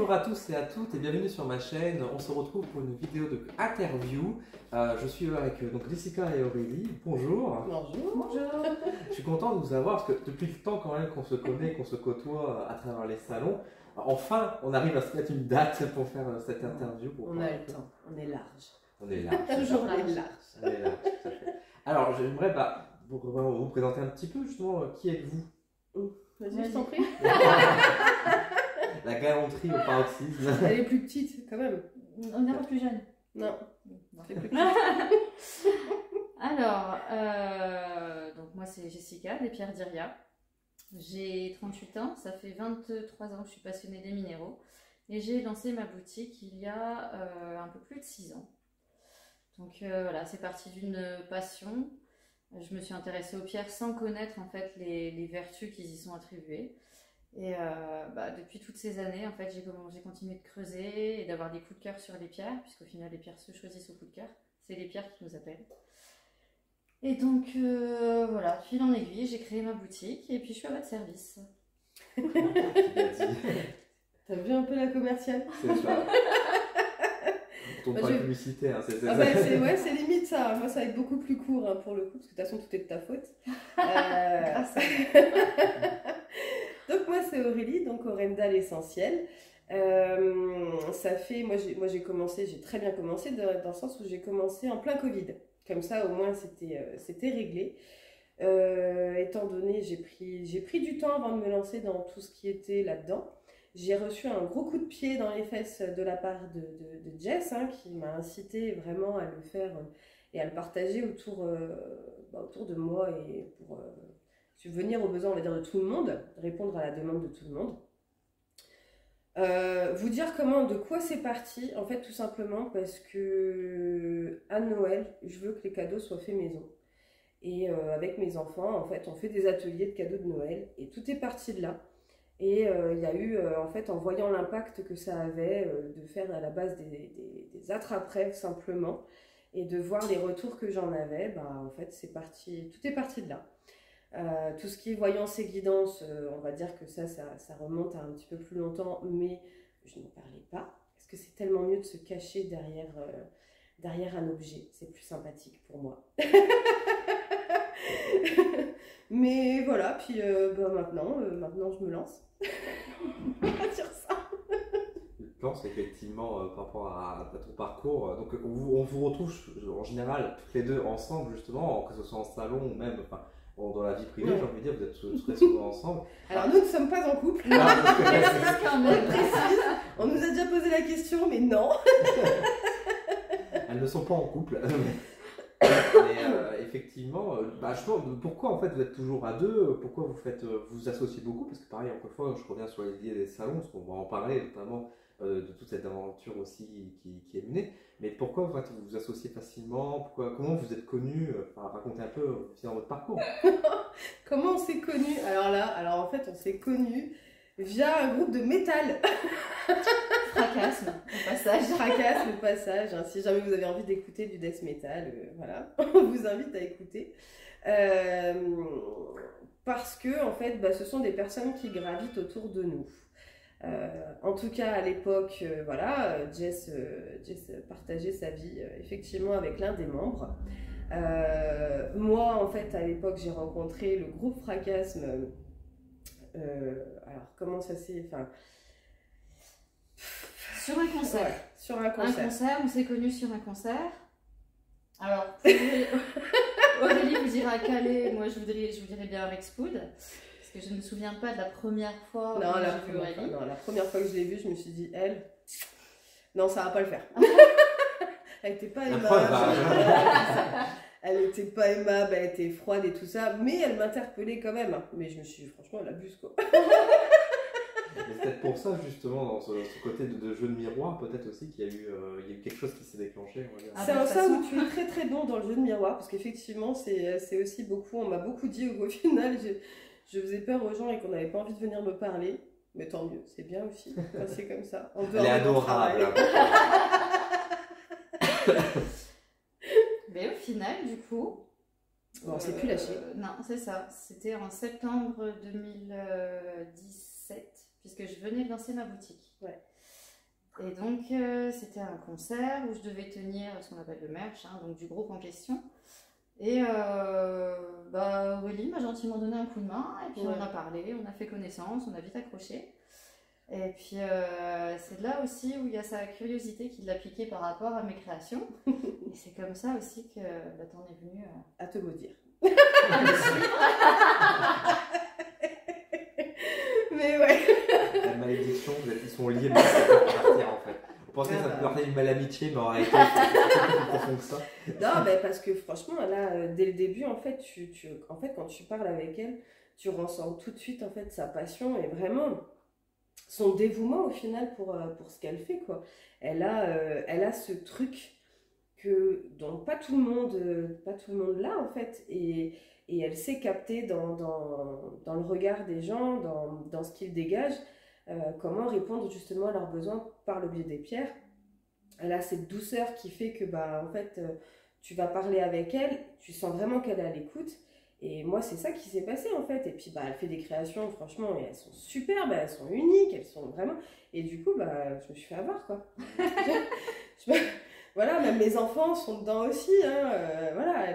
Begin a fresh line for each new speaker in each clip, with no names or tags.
Bonjour à tous et à toutes et bienvenue sur ma chaîne. On se retrouve pour une vidéo de interview. Je suis avec donc Jessica et Aurélie. Bonjour.
Bonjour. Bonjour.
Je suis content de vous avoir parce que depuis le temps quand même qu'on se connaît, qu'on se côtoie à travers les salons, enfin on arrive à se mettre une date pour faire cette interview.
On a le temps, on est large.
On est large.
Toujours large.
On est large, tout à fait. Alors j'aimerais vous présenter un petit peu justement qui êtes-vous.
Vas-y, je t'en prie.
La galanterie au paroxysme.
Elle est plus petite quand même.
On n'est pas plus jeune.
Non.
C'est plus petite. Alors, donc moi c'est Jessica des Pierres d'Iria. J'ai 38 ans, ça fait 23 ans que je suis passionnée des minéraux. Et j'ai lancé ma boutique il y a un peu plus de 6 ans. Donc voilà, c'est parti d'une passion. Je me suis intéressée aux pierres sans connaître en fait les vertus qui y sont attribuées. Et depuis toutes ces années, en fait, j'ai continué de creuser et d'avoir des coups de cœur sur les pierres, puisqu'au final, les pierres se choisissent au coup de cœur. C'est les pierres qui nous appellent. Et donc, voilà, fil en aiguille, j'ai créé ma boutique et puis je suis à votre service.
T'as vu un peu la commerciale?
C'est ça. Ton pas publicité, hein, c'est ça.
Ouais, c'est limite ça. Moi, ça va être beaucoup plus court hein, pour le coup, parce que de toute façon, tout est de ta faute.
Grâce à
Donc moi c'est Aurélie, donc Orenda l'essentiel. Ça fait, moi j'ai commencé, j'ai très bien commencé dans le sens où j'ai commencé en plein Covid. Comme ça au moins c'était réglé. Étant donné, j'ai pris du temps avant de me lancer dans tout ce qui était là-dedans. J'ai reçu un gros coup de pied dans les fesses de la part de Jess, hein, qui m'a incité vraiment à le faire et à le partager autour de moi et pour subvenir aux besoins, on va dire, de tout le monde, répondre à la demande de tout le monde. Vous dire de quoi c'est parti, en fait tout simplement parce que à Noël, je veux que les cadeaux soient faits maison. Et avec mes enfants, en fait, on fait des ateliers de cadeaux de Noël et tout est parti de là. Et il y a eu, en fait, en voyant l'impact que ça avait de faire à la base des attrape-rêves simplement et de voir les retours que j'en avais, en fait, tout est parti de là. Tout ce qui est voyance et guidance, on va dire que ça remonte à un petit peu plus longtemps, mais je n'en parlais pas, parce que c'est tellement mieux de se cacher derrière un objet, c'est plus sympathique pour moi. Mais voilà, puis maintenant je me lance. On va dire ça.
Je pense effectivement par rapport à ton parcours, donc on vous retrouve en général toutes les deux ensemble justement, que ce soit en salon ou même dans la vie privée, j'ai envie de dire, vous êtes très souvent ensemble.
Alors nous ne sommes pas en couple. On nous a déjà posé la question, mais non.
Elles ne sont pas en couple. Effectivement, pourquoi en fait vous êtes toujours à deux? Pourquoi vous associez beaucoup? Parce que pareil, encore une fois, je reviens sur l'idée des salons, parce qu'on va en parler notamment de toute cette aventure aussi qui est menée. Mais pourquoi vous vous associez facilement? Comment vous êtes connus? Racontez un peu dans votre parcours.
Comment on s'est connus? Alors en fait, on s'est connus via un groupe de métal.
Fracasme au passage.
Fracasme au passage. Hein. Si jamais vous avez envie d'écouter du death metal, voilà, on vous invite à écouter. Parce que en fait, ce sont des personnes qui gravitent autour de nous. En tout cas, à l'époque, Jess partageait sa vie effectivement avec l'un des membres. Moi, en fait, à l'époque, j'ai rencontré le groupe Fracasme. Alors, comment ça s'est...
Sur un concert.
Ouais, sur un concert.
Un concert, on s'est connus sur un concert. Alors, Aurélie vous dira Calais, moi je vous dirais bien Rexpood. Parce que je ne me souviens pas de la première fois où j'ai vu Aurélie.
Non, la première fois que je l'ai vue, je me suis dit, non, ça va pas le faire. Elle était pas aimable. Elle était pas aimable, elle était froide et tout ça, mais elle m'interpellait quand même. Mais je me suis dit, franchement, elle abuse quoi.
C'est peut-être pour ça justement dans ce côté de jeu de miroir, peut-être aussi qu'il y a eu quelque chose qui s'est déclenché.
C'est en ça où tu es très très bon dans le jeu de miroir, parce qu'effectivement c'est aussi beaucoup, on m'a beaucoup dit au final, je faisais peur aux gens et qu'on n'avait pas envie de venir me parler, mais tant mieux, c'est bien aussi, c'est comme ça.
Elle est adorable.
Mais au final, du coup...
Bon, on s'est plus lâché.
Non, c'est ça, c'était en septembre 2017. Puisque je venais de lancer ma boutique.
Ouais.
Et donc, c'était un concert où je devais tenir ce qu'on appelle le merch, hein, donc du groupe en question. Et Aurélie m'a gentiment donné un coup de main, et puis on a parlé, on a fait connaissance, on a vite accroché. Et puis, c'est là aussi où il y a sa curiosité qui l'a piqué par rapport à mes créations. Et c'est comme ça aussi que t'en es venue
à te maudire.
À me suivre.
Mais ouais.
La malédiction, ils sont liés pour partir en fait. Vous pensez que ça peut partir d'une malamitié, mais en réalité, c'est plus profond que ça.
Non, mais parce que franchement, là, dès le début, en fait, en fait, quand tu parles avec elle, tu ressens tout de suite en fait sa passion et vraiment son dévouement au final pour ce qu'elle fait, quoi. Elle a ce truc dont pas tout le monde l'a en fait, et elle sait capter dans le regard des gens, dans ce qu'ils dégagent, comment répondre justement à leurs besoins par le biais des pierres. Elle a cette douceur qui fait que en fait, tu vas parler avec elle, tu sens vraiment qu'elle est à l'écoute. Et moi, c'est ça qui s'est passé en fait. Et puis, elle fait des créations, franchement, et elles sont superbes, elles sont uniques, elles sont vraiment. Et du coup, je me suis fait avoir, quoi. Voilà, même mes enfants sont dedans aussi, hein. Voilà,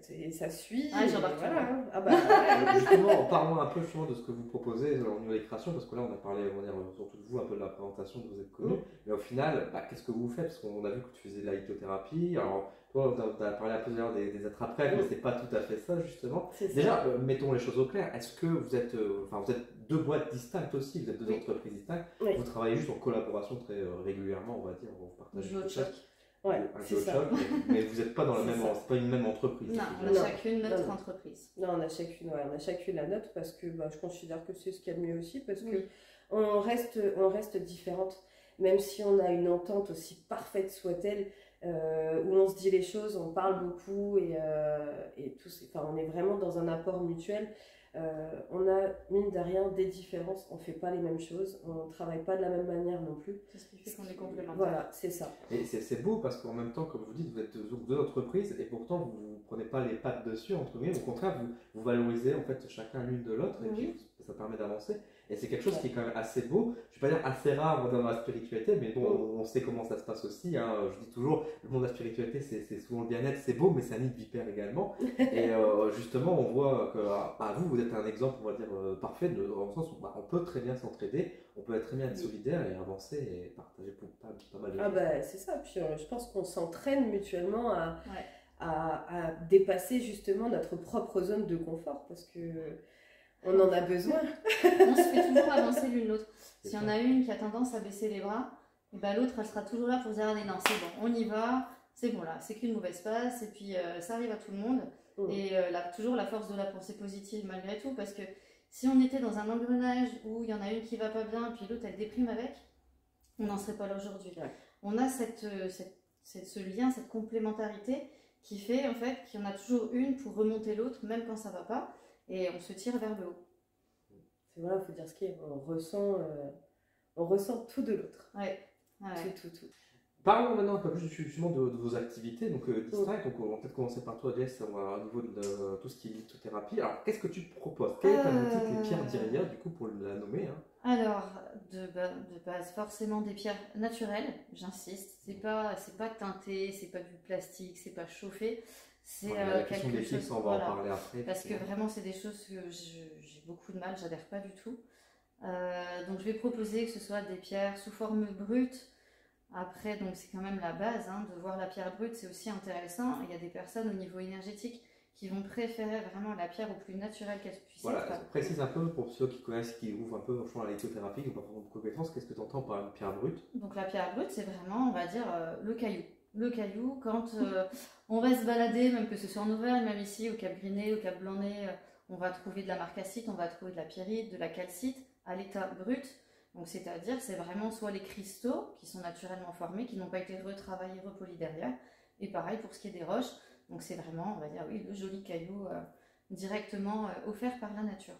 et ça suit.
Ah, j'en
voilà, hein.
Justement, parlons un peu justement de ce que vous proposez au niveau des créations, parce que là, on a parlé, on va dire, surtout de vous, un peu de la présentation, de vous êtes connu. Mais au final, qu'est-ce que vous faites? Parce qu'on a vu que tu faisais de la lithothérapie. Alors, toi, on a parlé un peu des attrape-rêves, mais c'est pas tout à fait ça, justement. Déjà, mettons les choses au clair. Est-ce que vous êtes, vous êtes deux boîtes distinctes aussi, vous êtes deux entreprises distinctes. Vous travaillez juste en collaboration très régulièrement, on va dire, vous partagez
des choses.
Ouais,
c'est ça. Mais vous n'êtes pas dans la même, c'est pas une même entreprise.
Non, on a chacune notre entreprise.
Non, on a chacune la nôtre parce que je considère que c'est ce qu'il y a de mieux aussi, parce que on reste différentes, même si on a une entente aussi parfaite soit-elle, où on se dit les choses, on parle beaucoup et tout, on est vraiment dans un apport mutuel. On a, mine de rien, des différences, on fait pas les mêmes choses, on travaille pas de la même manière non plus.
C'est ce qui fait qu'on est complémentaires.
Voilà, c'est ça.
Et c'est beau parce qu'en même temps, comme vous dites, vous êtes deux entreprises et pourtant vous ne prenez pas les pattes dessus, entre guillemets. Au contraire, vous valorisez en fait chacun l'une de l'autre et puis ça permet d'avancer. Et c'est quelque chose qui est quand même assez beau. Je ne vais pas dire assez rare dans la spiritualité, mais bon, on sait comment ça se passe aussi. Hein. Je dis toujours, le monde de la spiritualité, c'est souvent le bien-être, c'est beau, mais c'est un nid de vipère également. Et justement, on voit que vous êtes un exemple, on va dire, parfait, dans le sens où on peut très bien s'entraider, on peut très bien être solidaire et avancer et partager pas mal de choses.
C'est ça. Puis je pense qu'on s'entraîne mutuellement à dépasser justement notre propre zone de confort, parce que on en a besoin.
On se fait toujours avancer l'une l'autre. S'il y en a une qui a tendance à baisser les bras, et l'autre elle sera toujours là pour dire allez, non, c'est bon, on y va, c'est bon là, c'est qu'une mauvaise passe, et puis ça arrive à tout le monde. Et toujours la force de la pensée positive malgré tout, parce que si on était dans un engrenage où il y en a une qui va pas bien, puis l'autre elle déprime avec, on n'en serait pas là aujourd'hui. On a ce lien, cette complémentarité qui fait en fait qu'il y en a toujours une pour remonter l'autre, même quand ça va pas. Et on se tire vers le haut.
Voilà, il faut dire ce qui est. On ressent tout de l'autre. Tout.
Parlons maintenant un peu plus justement de vos activités distinctes. Donc, on va peut-être commencer par toi, Jess, au niveau de tout ce qui est lithothérapie. Alors, qu'est-ce que tu proposes? Quelle est ta boutique, les pierres d'Iria, du coup, pour la nommer, hein?
Alors, de base, forcément des pierres naturelles, j'insiste. C'est pas teinté, c'est pas du plastique, c'est pas chauffé. C'est quelque chose,
on va en parler après.
Parce que vraiment, c'est des choses que j'ai beaucoup de mal, j'adhère pas du tout. Donc, je vais proposer que ce soit des pierres sous forme brute. Après, donc c'est quand même la base, hein, de voir la pierre brute, c'est aussi intéressant. Il y a des personnes au niveau énergétique qui vont préférer vraiment la pierre au plus naturelle qu'elle puisse être.
Voilà, précise un peu pour ceux qui connaissent, qui ouvrent un peu au champ de la lithothérapie, qui n'ont pas vraiment de compétences, qu'est-ce que tu entends par une pierre brute?
Donc la pierre brute, c'est vraiment, on va dire, le caillou. Le caillou, quand on va se balader, même que ce soit en Auvergne, même ici au Cap Griné, au Cap Blanc-Nez, on va trouver de la marcasite, on va trouver de la pierrite, de la calcite à l'état brut. Donc c'est-à-dire, c'est vraiment soit les cristaux qui sont naturellement formés, qui n'ont pas été retravaillés, repolis derrière. Et pareil pour ce qui est des roches. Donc c'est vraiment, on va dire, oui, le joli caillou directement offert par la nature.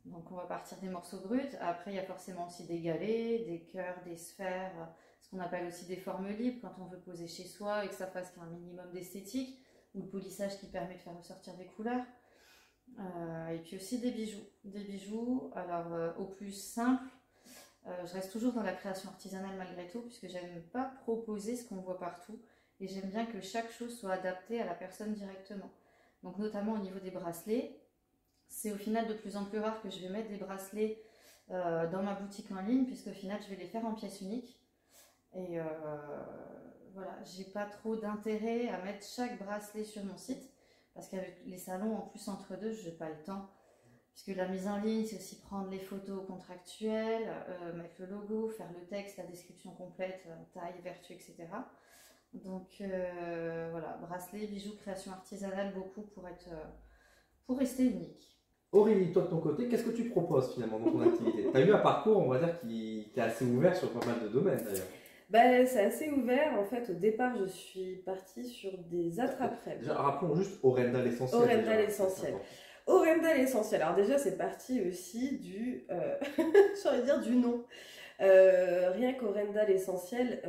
Donc on va partir des morceaux bruts. Après, il y a forcément aussi des galets, des cœurs, des sphères, ce qu'on appelle aussi des formes libres quand on veut poser chez soi et que ça fasse qu'un minimum d'esthétique, ou le polissage qui permet de faire ressortir des couleurs. Et puis aussi des bijoux. Des bijoux, alors au plus simple, Je reste toujours dans la création artisanale malgré tout, puisque j'aime pas proposer ce qu'on voit partout. Et j'aime bien que chaque chose soit adaptée à la personne directement. Donc notamment au niveau des bracelets, c'est au final de plus en plus rare que je vais mettre des bracelets dans ma boutique en ligne, puisque au final je vais les faire en pièces uniques. Et voilà, j'ai pas trop d'intérêt à mettre chaque bracelet sur mon site, parce qu'avec les salons, en plus entre deux, je n'ai pas le temps. Puisque la mise en ligne, c'est aussi prendre les photos contractuelles, mettre le logo, faire le texte, la description complète, taille, vertu, etc. Donc voilà, bracelets, bijoux, création artisanale, beaucoup pour rester unique.
Aurélie, toi de ton côté, qu'est-ce que tu proposes finalement dans ton activité? Tu as eu un parcours, on va dire, qui est assez ouvert sur pas mal de domaines d'ailleurs.
Ben, c'est assez ouvert. En fait, au départ, je suis partie sur des attrape-rêves.
Déjà, rappelons juste Orenda l'essentiel.
Orenda l'essentiel. Orenda l'essentiel. Alors déjà, c'est parti aussi du, j'ai envie de dire du nom. Rien qu'Orenda l'essentiel,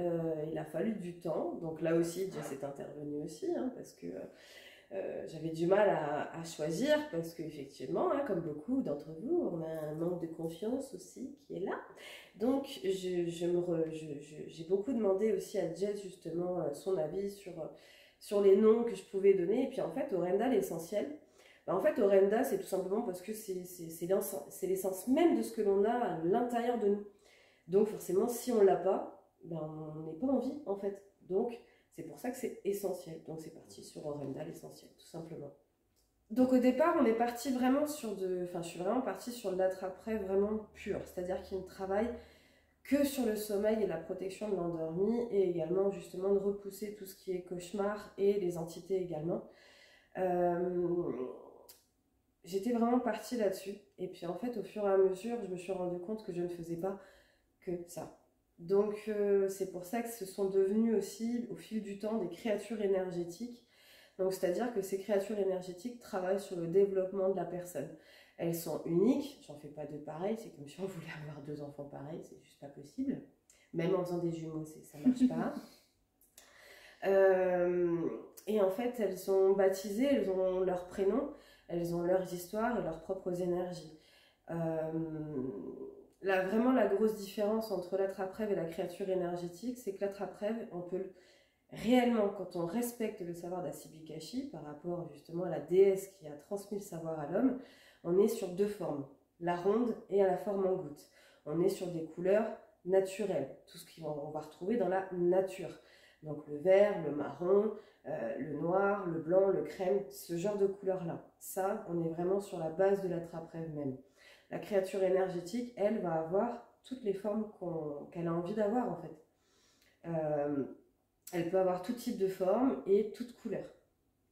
il a fallu du temps. Donc là aussi, Jess est intervenue aussi, hein, parce que j'avais du mal à choisir, parce qu'effectivement, hein, comme beaucoup d'entre vous, on a un manque de confiance aussi qui est là. Donc j'ai beaucoup demandé aussi à Jess justement son avis sur les noms que je pouvais donner. Et puis en fait, Orenda l'essentiel, en fait, Orenda, c'est tout simplement parce que c'est l'essence même de ce que l'on a à l'intérieur de nous. Donc forcément, si on ne l'a pas, on n'est pas en vie en fait. Donc c'est pour ça que c'est essentiel. Donc c'est parti sur Orenda l'essentiel, tout simplement. Donc au départ, on est parti vraiment je suis vraiment partie sur de l'attrape-rêve vraiment pur. C'est-à-dire qu'il ne travaille que sur le sommeil et la protection de l'endormi, et également justement de repousser tout ce qui est cauchemar et les entités également. J'étais vraiment partie là-dessus. Et puis en fait, au fur et à mesure, je me suis rendu compte que je ne faisais pas que ça. Donc c'est pour ça que ce sont devenus aussi, au fil du temps, des créatures énergétiques. Donc c'est-à-dire que ces créatures énergétiques travaillent sur le développement de la personne. Elles sont uniques, j'en fais pas deux pareils, c'est comme si on voulait avoir deux enfants pareils, c'est juste pas possible. Même en faisant des jumeaux, ça marche pas. Et en fait, elles sont baptisées, elles ont leur prénom, elles ont leurs histoires et leurs propres énergies. Vraiment, la grosse différence entre l'attrape-rêve et la créature énergétique, c'est que l'attrape-rêve, on peut réellement, quand on respecte le savoir d'Asibikashi par rapport justement à la déesse qui a transmis le savoir à l'homme, on est sur deux formes, la ronde et à la forme en goutte. On est sur des couleurs naturelles, tout ce qu'on va retrouver dans la nature. Donc le vert, le marron, le noir, le blanc, le crème, ce genre de couleurs-là. Ça, on est vraiment sur la base de l'attrape-rêve même. La créature énergétique, elle, va avoir toutes les formes qu'elle a envie d'avoir en fait. Elle peut avoir tout type de forme et toute couleur.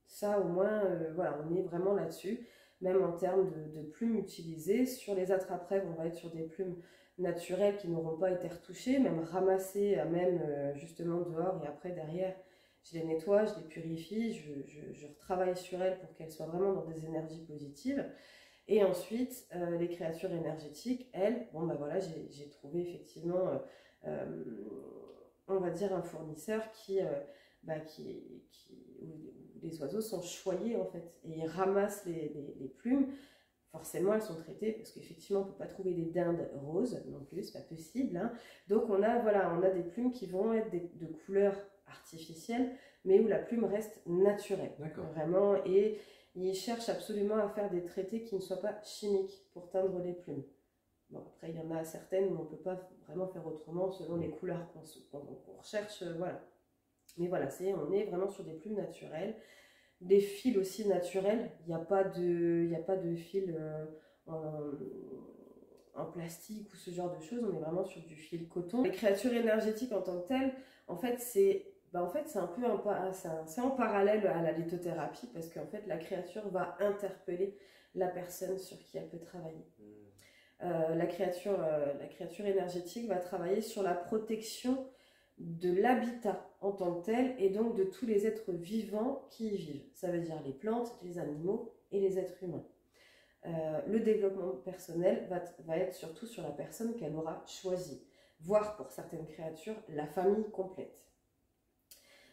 Ça, au moins, voilà, on est vraiment là-dessus. Même en termes de plumes utilisées. Sur les attrape-rêves, on va être sur des plumes naturelles qui n'auront pas été retouchées, même ramassées, même justement dehors, et après derrière, je les nettoie, je les purifie, je retravaille sur elles pour qu'elles soient vraiment dans des énergies positives. Et ensuite, les créatures énergétiques, elles, bon ben voilà, j'ai trouvé effectivement, on va dire, un fournisseur où les oiseaux sont choyés en fait, et ils ramassent les plumes. Forcément, elles sont traitées parce qu'effectivement, on ne peut pas trouver des dindes roses non plus, c'est pas possible. Hein. Donc, on a des plumes qui vont être de couleurs artificielles, mais où la plume reste naturelle. Vraiment, et ils cherchent absolument à faire des traités qui ne soient pas chimiques pour teindre les plumes. Bon, après, il y en a certaines où on ne peut pas vraiment faire autrement selon les couleurs qu'on recherche. Voilà. Mais voilà, on est vraiment sur des plumes naturelles. Des fils aussi naturels, il n'y a pas de fil en plastique ou ce genre de choses, on est vraiment sur du fil coton. Les créatures énergétiques en tant que telles, en fait, c'est un peu c'est en parallèle à la lithothérapie, parce qu'en fait, la créature va interpeller la personne sur qui elle peut travailler. La créature énergétique va travailler sur la protection de l'habitat en tant que tel, et donc de tous les êtres vivants qui y vivent. Ça veut dire les plantes, les animaux et les êtres humains. Le développement personnel va être surtout sur la personne qu'elle aura choisie, voire pour certaines créatures, la famille complète.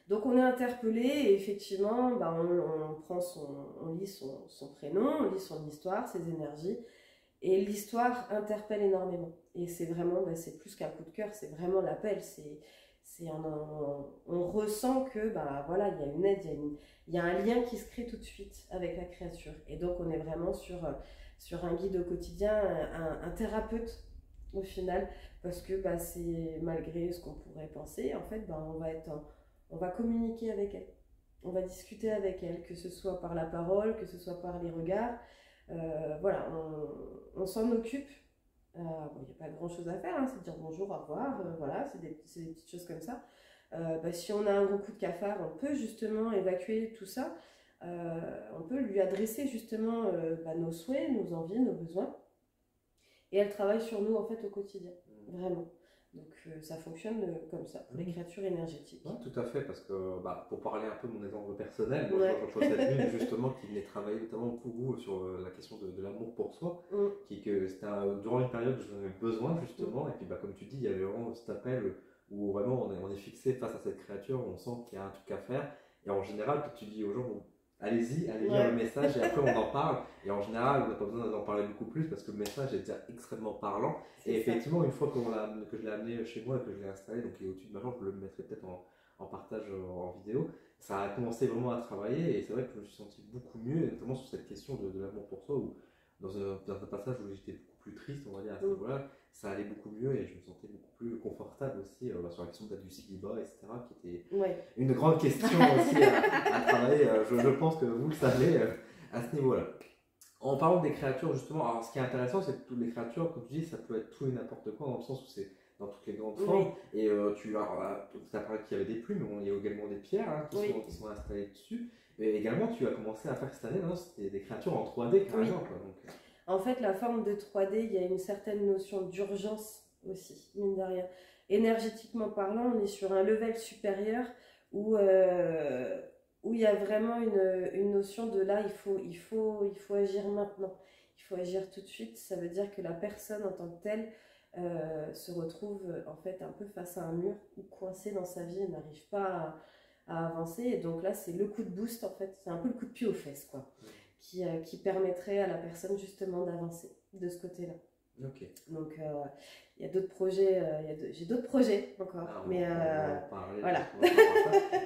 Donc on est interpellé et effectivement, on lit son prénom, on lit son histoire, ses énergies, Et l'histoire interpelle énormément. Et c'est vraiment, c'est plus qu'un coup de cœur, c'est vraiment l'appel. On ressent que, voilà, il y a une aide, il y a un lien qui se crée tout de suite avec la créature. Et donc, on est vraiment sur un guide au quotidien, un thérapeute au final, parce que c'est malgré ce qu'on pourrait penser, en fait, on va communiquer avec elle. On va discuter avec elle, que ce soit par la parole, que ce soit par les regards. Voilà, on s'en occupe. Il n'y a pas grand chose à faire, hein, c'est dire bonjour, au revoir, voilà, c'est des petites choses comme ça. Si on a un gros coup de cafard, on peut justement évacuer tout ça. On peut lui adresser justement nos souhaits, nos envies, nos besoins. Et elle travaille sur nous en fait au quotidien, vraiment. Donc ça fonctionne comme ça pour les créatures énergétiques.
Ouais, tout à fait, parce que pour parler un peu de mon exemple personnel, moi je possède une justement qui venait travailler notamment pour vous sur la question de l'amour pour soi, que c'était durant une période où j'en avais besoin justement, et puis comme tu dis, il y avait vraiment cet appel où vraiment on est fixé face à cette créature, on sent qu'il y a un truc à faire, et en général tu dis aux gens, allez-y, allez lire le message et après on en parle. Et en général, on n'a pas besoin d'en parler beaucoup plus parce que le message est déjà extrêmement parlant. Et effectivement, une fois que je l'ai amené chez moi et que je l'ai installé, donc il est au-dessus de ma chambre, je le mettrai peut-être en partage en vidéo. Ça a commencé vraiment à travailler et c'est vrai que je me suis senti beaucoup mieux, et notamment sur cette question de l'amour pour soi, où dans un passage où j'étais beaucoup plus triste, on va dire à ce niveau-là, ça allait beaucoup mieux et je me sentais beaucoup plus confortable aussi sur la question du célibat, etc., qui était une grande question aussi à travailler. Je pense que vous le savez à ce niveau-là. En parlant des créatures, justement, alors ce qui est intéressant, c'est que toutes les créatures, comme tu dis, ça peut être tout et n'importe quoi, dans le sens où c'est dans toutes les grandes formes. Et tu as parlé qu'il y avait des plumes, mais il y a également des pierres qui sont installées dessus. Et également, tu as commencé à faire cette année, c'était des créatures en 3D, carrément. Donc...
En fait, la forme de 3D, il y a une certaine notion d'urgence aussi, mine de rien. Énergétiquement parlant, on est sur un level supérieur où il y a vraiment une notion de là, il faut agir maintenant. Il faut agir tout de suite. Ça veut dire que la personne en tant que telle se retrouve en fait un peu face à un mur ou coincée dans sa vie et n'arrive pas à avancer. Et donc là, c'est le coup de boost en fait. C'est un peu le coup de pied aux fesses, quoi. Qui permettrait à la personne justement d'avancer de ce côté-là. Donc il y a d'autres projets, j'ai d'autres projets encore.
On va en parler, voilà.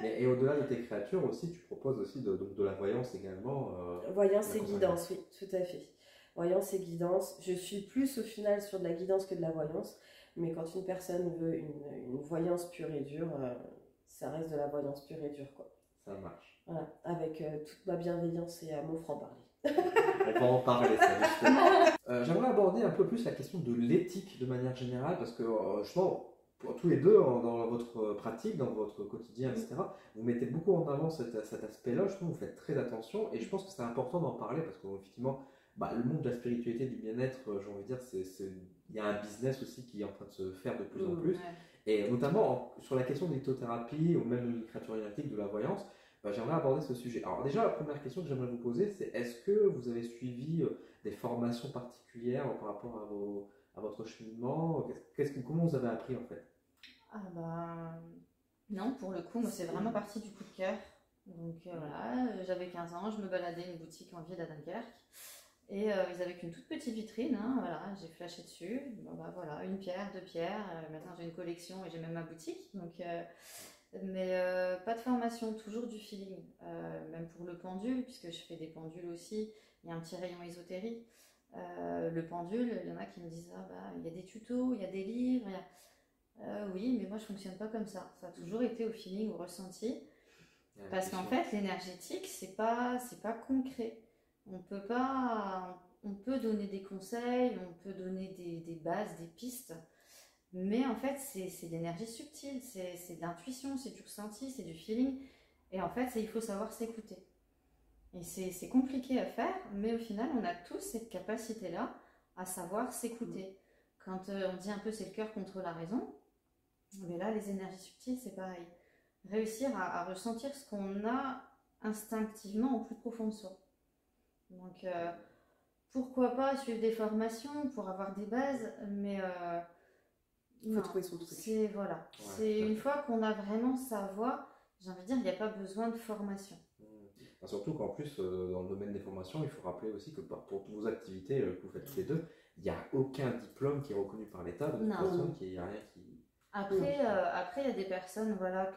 Et au-delà de tes créatures aussi, tu proposes aussi de la voyance également.
Voyance et guidance, oui, tout à fait. Voyance et guidance. Je suis plus au final sur de la guidance que de la voyance, mais quand une personne veut une voyance pure et dure, ça reste de la voyance pure et dure, quoi.
Ça marche.
Voilà, avec toute ma bienveillance et mon franc-parler.
On va en parler, ça, justement. J'aimerais aborder un peu plus la question de l'éthique de manière générale, parce que justement, pour tous les deux, dans votre pratique, dans votre quotidien, etc., vous mettez beaucoup en avant cet aspect-là. Je trouve que vous faites très attention, et je pense que c'est important d'en parler, parce qu'effectivement, le monde de la spiritualité, du bien-être, j'ai envie de dire, il y a un business aussi qui est en train de se faire de plus en plus. Et notamment sur la question de l'lithothérapie ou même de l'écriture énergétique, de la voyance, j'aimerais aborder ce sujet. Alors déjà, la première question que j'aimerais vous poser, c'est est-ce que vous avez suivi des formations particulières par rapport à votre cheminement? Comment vous avez appris en fait?
Non, pour le coup, moi c'est vraiment parti du coup de cœur. Donc voilà, j'avais 15 ans, je me baladais une boutique en ville à Dunkerque. Et ils avaient qu'une toute petite vitrine, voilà, j'ai flashé dessus. Voilà, une pierre, deux pierres. Maintenant j'ai une collection et j'ai même ma boutique. Donc, mais pas de formation, toujours du feeling. Même pour le pendule, puisque je fais des pendules aussi, il y a un petit rayon ésotérie. Le pendule, il y en a qui me disent il y a des tutos, il y a des livres. Oui, mais moi je fonctionne pas comme ça. Ça a toujours été au feeling, au ressenti. Parce qu'en fait, l'énergétique, c'est pas concret. On peut donner des conseils, on peut donner des bases, des pistes, mais en fait c'est de l'énergie subtile, c'est de l'intuition, c'est du ressenti, c'est du feeling, et en fait il faut savoir s'écouter. Et c'est compliqué à faire, mais au final on a tous cette capacité-là à savoir s'écouter. Quand on dit un peu c'est le cœur contre la raison, mais là les énergies subtiles c'est pareil. Réussir à ressentir ce qu'on a instinctivement au plus profond de soi. Donc, pourquoi pas suivre des formations pour avoir des bases, mais
il faut trouver son truc.
C'est une fois qu'on a vraiment sa voix, j'ai envie de dire, il n'y a pas besoin de formation.
Surtout qu'en plus, dans le domaine des formations, il faut rappeler aussi que pour vos activités que vous faites tous les deux, il n'y a aucun diplôme qui est reconnu par l'État, de toute façon, il n'y a rien qui...
Après, il y a des personnes voilà,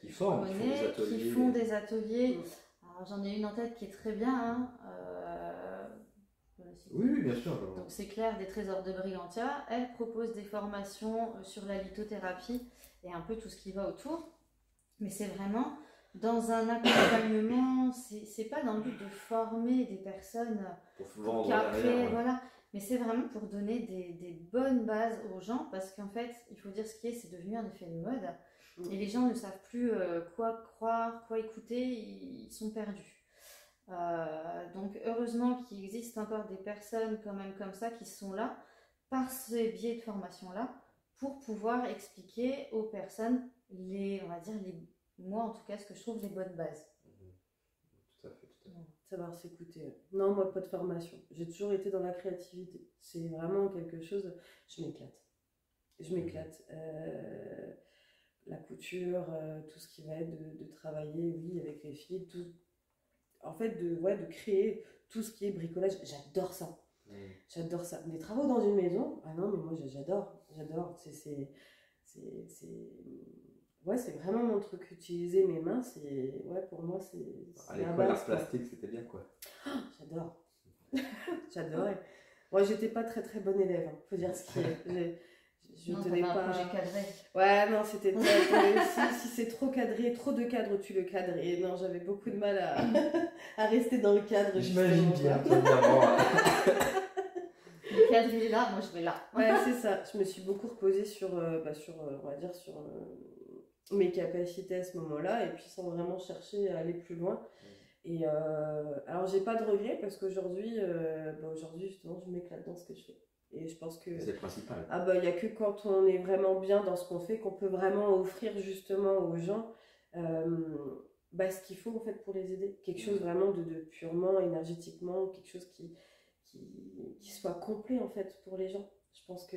qui forment,
qui font des ateliers. Alors, j'en ai une en tête qui est très bien. Hein,
oui, bien sûr.
Donc c'est Claire des Trésors de Brigantia. Elle propose des formations sur la lithothérapie et un peu tout ce qui va autour. Mais c'est vraiment dans un accompagnement, c'est pas dans le but de former des personnes
pour vendre
qu'après, voilà. Mais c'est vraiment pour donner des bonnes bases aux gens, parce qu'en fait, il faut dire ce qui est, c'est devenu un effet de mode. Et les gens ne savent plus quoi croire, quoi écouter, ils sont perdus. Donc heureusement qu'il existe encore des personnes quand même comme ça qui sont là, par ces biais de formation-là, pour pouvoir expliquer aux personnes on va dire, moi en tout cas, ce que je trouve les bonnes bases.
Tout à fait.
Savoir s'écouter. Non, moi, pas de formation. J'ai toujours été dans la créativité. C'est vraiment quelque chose... Je m'éclate. La couture, tout ce qui va être de travailler, oui, avec les filles, tout... En fait, de créer tout ce qui est bricolage, j'adore ça. J'adore ça. Des travaux dans une maison, ah non, mais moi, j'adore. Ouais, c'est vraiment mon truc. Utiliser mes mains, pour moi, c'est
à l'école, l'art plastique, c'était bien, quoi.
J'adore. J'adorais. Moi, j'étais pas très très bonne élève, faut dire ce qui est. Je
non,
tenais pas.
Un projet cadré.
Ouais, non, c'était si c'est trop cadré, trop de cadres, tu le cadres. Et non, j'avais beaucoup de mal à rester dans le cadre.
J'imagine bien, premièrement.
Le cadre il est là, moi je vais là.
Ouais, c'est ça. Je me suis beaucoup reposée sur, on va dire, sur mes capacités à ce moment-là, et puis sans vraiment chercher à aller plus loin. Et alors, j'ai pas de regrets, parce qu'aujourd'hui, justement, je m'éclate dans ce que je fais. Et je pense que
c'est le principal.
Il n'y a que quand on est vraiment bien dans ce qu'on fait qu'on peut vraiment offrir justement aux gens ce qu'il faut en fait pour les aider. Quelque chose vraiment de purement énergétiquement, quelque chose qui soit complet en fait pour les gens. Je pense que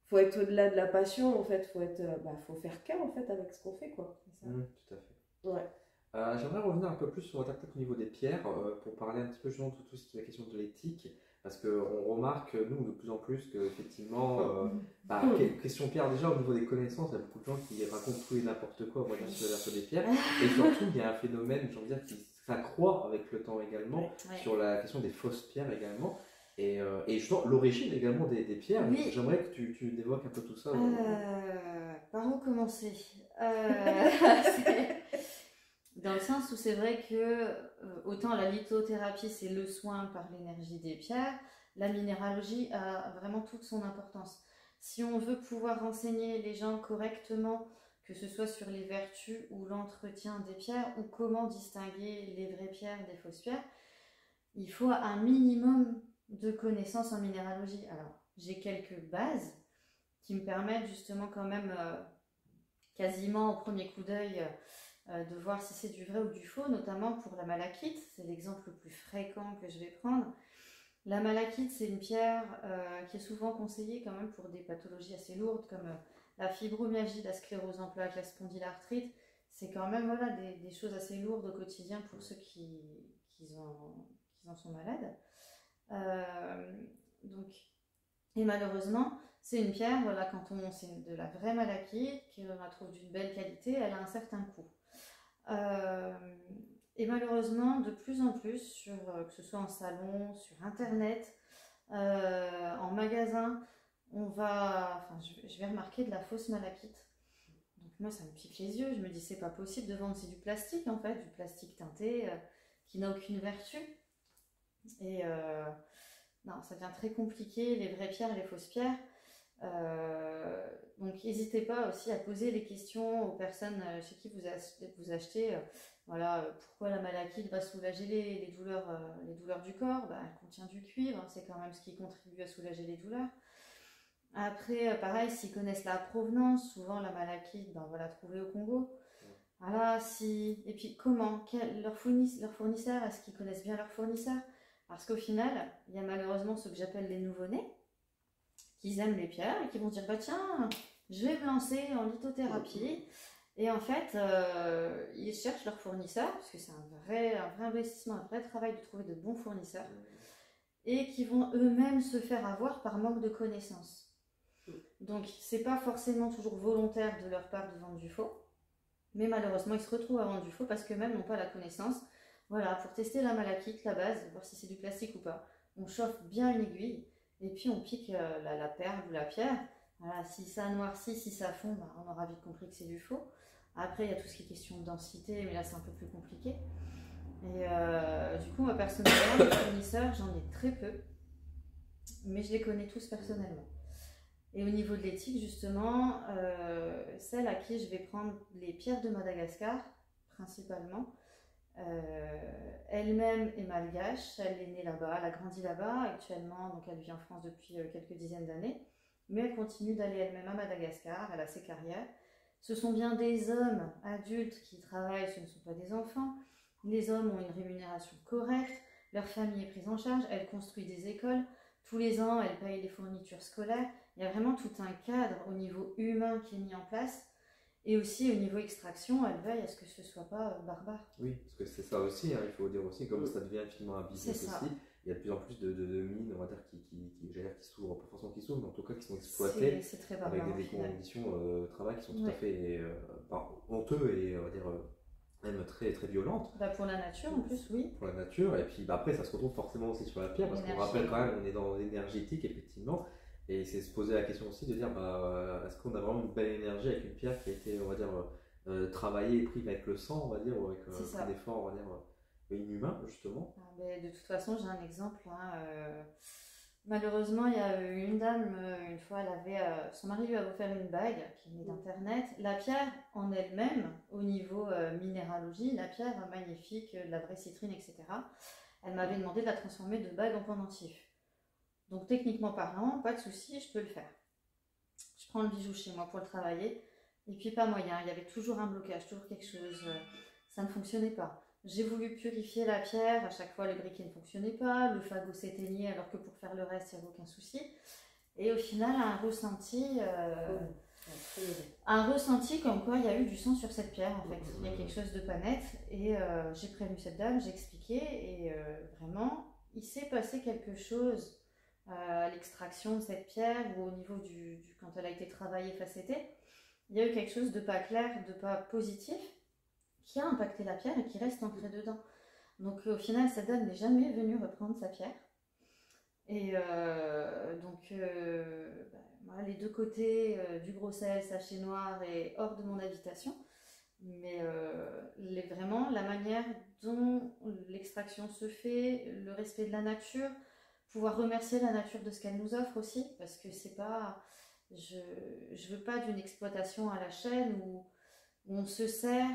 faut être au-delà de la passion en fait, faut faire qu'un en fait avec ce qu'on fait quoi.
C'est ça. Tout à fait.
Ouais.
J'aimerais revenir un peu plus sur peut-être au niveau des pierres pour parler un petit peu justement de tout ce qui est la question de l'éthique. Parce qu'on remarque, nous, de plus en plus, qu'effectivement, question pierre, déjà, au niveau des connaissances, il y a beaucoup de gens qui racontent tout et n'importe quoi, sur des pierres. Et surtout, il y a un phénomène, j'ai envie de dire, qui s'accroît avec le temps également, sur la question des fausses pierres également. Et justement, l'origine également des pierres. Oui. J'aimerais que tu évoques un peu tout ça.
Par où commencer Dans le sens où c'est vrai que autant la lithothérapie c'est le soin par l'énergie des pierres, la minéralogie a vraiment toute son importance. Si on veut pouvoir renseigner les gens correctement, que ce soit sur les vertus ou l'entretien des pierres, ou comment distinguer les vraies pierres des fausses pierres, il faut un minimum de connaissances en minéralogie. Alors, j'ai quelques bases qui me permettent justement quand même, quasiment au premier coup d'œil, de voir si c'est du vrai ou du faux, notamment pour la malachite. C'est l'exemple le plus fréquent que je vais prendre. La malachite, c'est une pierre qui est souvent conseillée quand même pour des pathologies assez lourdes comme la fibromyalgie, la sclérose en plaques, la spondylarthrite. C'est quand même des choses assez lourdes au quotidien pour ceux qui en sont malades. Et malheureusement, c'est une pierre, quand c'est de la vraie malachite, qu'on la trouve d'une belle qualité, elle a un certain coût. Et malheureusement, de plus en plus, que ce soit en salon, sur internet, en magasin, je vais remarquer de la fausse malachite. Donc moi, ça me pique les yeux. Je me dis, c'est pas possible de vendre, c'est du plastique en fait, du plastique teinté qui n'a aucune vertu. Et non, ça devient très compliqué, les vraies pierres, les fausses pierres. Donc n'hésitez pas aussi à poser les questions aux personnes chez qui vous achetez. Pourquoi la malachite va soulager les douleurs du corps? Elle contient du cuivre, c'est quand même ce qui contribue à soulager les douleurs. Après, pareil, s'ils connaissent la provenance, souvent la malachite, on va la trouver au Congo. Et puis comment? Leur fournisseur, est-ce qu'ils connaissent bien leur fournisseur? Parce qu'au final, il y a malheureusement ceux que j'appelle les nouveau-nés, qui aiment les pierres et qui vont dire tiens, je vais me lancer en lithothérapie Et en fait, ils cherchent leurs fournisseurs, parce que c'est un vrai investissement, un vrai travail de trouver de bons fournisseurs, et qui vont eux-mêmes se faire avoir par manque de connaissances. Donc, c'est pas forcément toujours volontaire de leur part de vendre du faux, mais malheureusement, ils se retrouvent à vendre du faux parce qu'eux-mêmes n'ont pas la connaissance. Voilà, pour tester la malachite, la base, voir si c'est du plastique ou pas, on chauffe bien une aiguille, et puis on pique la perle ou la pierre. Voilà, si ça noircit, si ça fond, bah, on aura vite compris que c'est du faux. Après, il y a tout ce qui est question de densité, mais là, c'est un peu plus compliqué. Et du coup, moi, personnellement, les fournisseurs, j'en ai très peu, mais je les connais tous personnellement. Et au niveau de l'éthique, justement, celle à qui je vais prendre les pierres de Madagascar, principalement, elle-même est malgache, elle est née là-bas, elle a grandi là-bas actuellement, donc elle vit en France depuis quelques dizaines d'années, mais elle continue d'aller elle-même à Madagascar, elle a ses carrières. Ce sont bien des hommes adultes qui travaillent, ce ne sont pas des enfants. Les hommes ont une rémunération correcte, leur famille est prise en charge, elle construit des écoles, tous les ans elle paye les fournitures scolaires. Il y a vraiment tout un cadre au niveau humain qui est mis en place. Et aussi au niveau extraction, elle veille à ce que ce ne soit pas barbare.
Oui, parce que c'est ça aussi, hein, il faut dire aussi, comme ça devient finalement un business aussi, il y a de plus en plus de mines, on va dire, qui s'ouvrent, pas forcément qui s'ouvrent, mais en tout cas qui sont exploitées
c'est très barbare,
avec des conditions de travail qui sont tout à fait honteux et on va dire même très, très violentes.
Bah pour la nature en plus, oui.
Pour la nature, et puis après ça se retrouve forcément aussi sur la pierre, parce qu'on rappelle quand même, on est dans l'énergétique effectivement. Et c'est se poser la question aussi de dire, est-ce qu'on a vraiment une belle énergie avec une pierre qui a été, on va dire, travaillée et prise avec le sang, on va dire, ou avec un effort, on va dire, inhumain, justement.
Mais de toute façon, j'ai un exemple. Hein, malheureusement, il y a une dame, une fois, son mari lui a offert une bague qui venait d'Internet. La pierre en elle-même, au niveau minéralogie, la pierre magnifique, de la vraie citrine, etc., elle m'avait demandé de la transformer de bague en pendentif. Donc techniquement parlant, pas de souci, je peux le faire. Je prends le bijou chez moi pour le travailler, et puis pas moyen, il y avait toujours un blocage, toujours quelque chose, ça ne fonctionnait pas. J'ai voulu purifier la pierre, à chaque fois le briquet ne fonctionnait pas, le fagot s'éteignait alors que pour faire le reste, il n'y avait aucun souci. Et au final, un ressenti comme quoi il y a eu du sang sur cette pierre en fait. Il y a quelque chose de pas net, et j'ai prévenu cette dame, j'ai expliqué, et vraiment, il s'est passé quelque chose à l'extraction de cette pierre, ou au niveau quand elle a été travaillée facettée, il y a eu quelque chose de pas clair, de pas positif, qui a impacté la pierre et qui reste ancré dedans. Donc au final, cette dame n'est jamais venue reprendre sa pierre. Et moi, les deux côtés du gros sel, sachet noir, est hors de mon habitation. Mais vraiment, la manière dont l'extraction se fait, le respect de la nature, pouvoir remercier la nature de ce qu'elle nous offre aussi, parce que c'est pas, je veux pas d'une exploitation à la chaîne où on se sert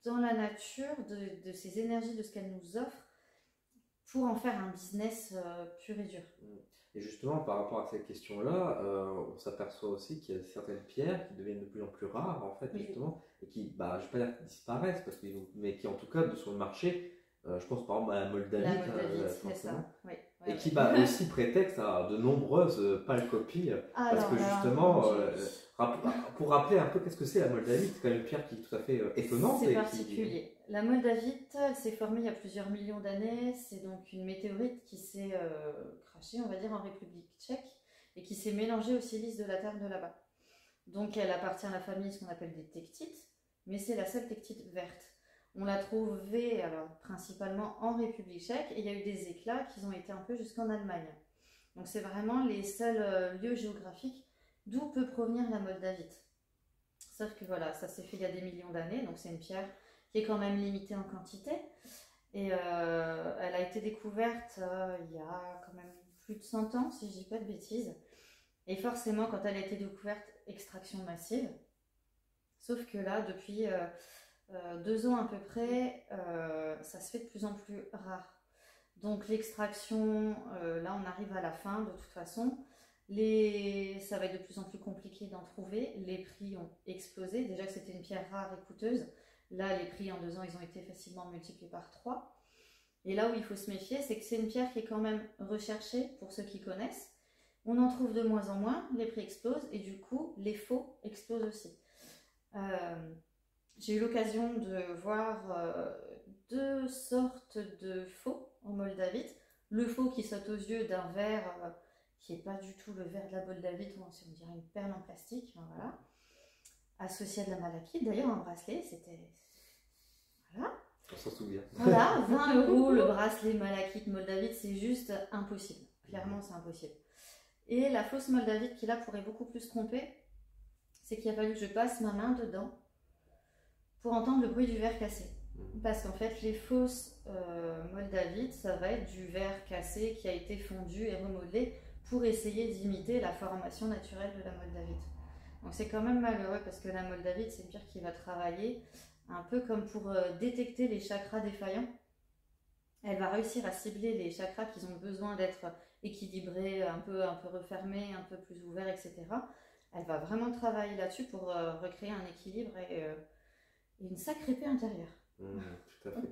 dans la nature de ces énergies, de ce qu'elle nous offre, pour en faire un business pur et dur.
Et justement, par rapport à cette question-là, on s'aperçoit aussi qu'il y a certaines pierres qui deviennent de plus en plus rares, en fait, justement, et qui, je ne vais pas dire qu'ils disparaissent, mais qui, en tout cas, sur le marché, je pense par exemple à la moldavite,
c'est ça, oui.
Et qui aussi prétexte à de nombreuses pâles copies, parce que justement, pour rappeler un peu qu'est-ce que c'est la moldavite, c'est quand même une pierre qui est tout à fait étonnante.
C'est particulier. La moldavite, elle s'est formée il y a plusieurs millions d'années, c'est donc une météorite qui s'est crachée, on va dire, en République tchèque, et qui s'est mélangée au silice de la terre de là-bas. Donc elle appartient à la famille, ce qu'on appelle des tectites, mais c'est la seule tectite verte. On l'a trouvée principalement en République tchèque, et il y a eu des éclats qui ont été un peu jusqu'en Allemagne. Donc c'est vraiment les seuls lieux géographiques d'où peut provenir la moldavite. Sauf que voilà, ça s'est fait il y a des millions d'années, donc c'est une pierre qui est quand même limitée en quantité. Et elle a été découverte il y a quand même plus de 100 ans, si je dis pas de bêtises. Et forcément, quand elle a été découverte, extraction massive. Sauf que là, depuis 2 ans à peu près, ça se fait de plus en plus rare. Donc l'extraction, là on arrive à la fin de toute façon. Ça va être de plus en plus compliqué d'en trouver. Les prix ont explosé. Déjà que c'était une pierre rare et coûteuse. Là, les prix en 2 ans, ils ont été facilement multipliés par 3. Et là où il faut se méfier, c'est que c'est une pierre qui est quand même recherchée pour ceux qui connaissent. On en trouve de moins en moins, les prix explosent et du coup, les faux explosent aussi. j'ai eu l'occasion de voir deux sortes de faux en moldavite. Le faux qui saute aux yeux d'un verre qui n'est pas du tout le verre de la moldavite, on dirait une perle en plastique, voilà. Associé à de la malachite, d'ailleurs un bracelet, c'était... Voilà.
On s'en souvient.
Voilà, 20 € le bracelet malachite moldavite, c'est juste impossible. Clairement, c'est impossible. Et la fausse moldavite qui là pourrait beaucoup plus tromper, c'est qu'il a fallu que je passe ma main dedans pour entendre le bruit du verre cassé. Parce qu'en fait, les fausses moldavites, ça va être du verre cassé qui a été fondu et remodelé pour essayer d'imiter la formation naturelle de la moldavite. Donc c'est quand même malheureux parce que la moldavite, c'est une pierre qui va travailler un peu comme pour détecter les chakras défaillants. Elle va réussir à cibler les chakras qui ont besoin d'être équilibrés, un peu refermés, un peu plus ouverts, etc. Elle va vraiment travailler là-dessus pour recréer un équilibre et une sacrée paix intérieure.
Tout à fait.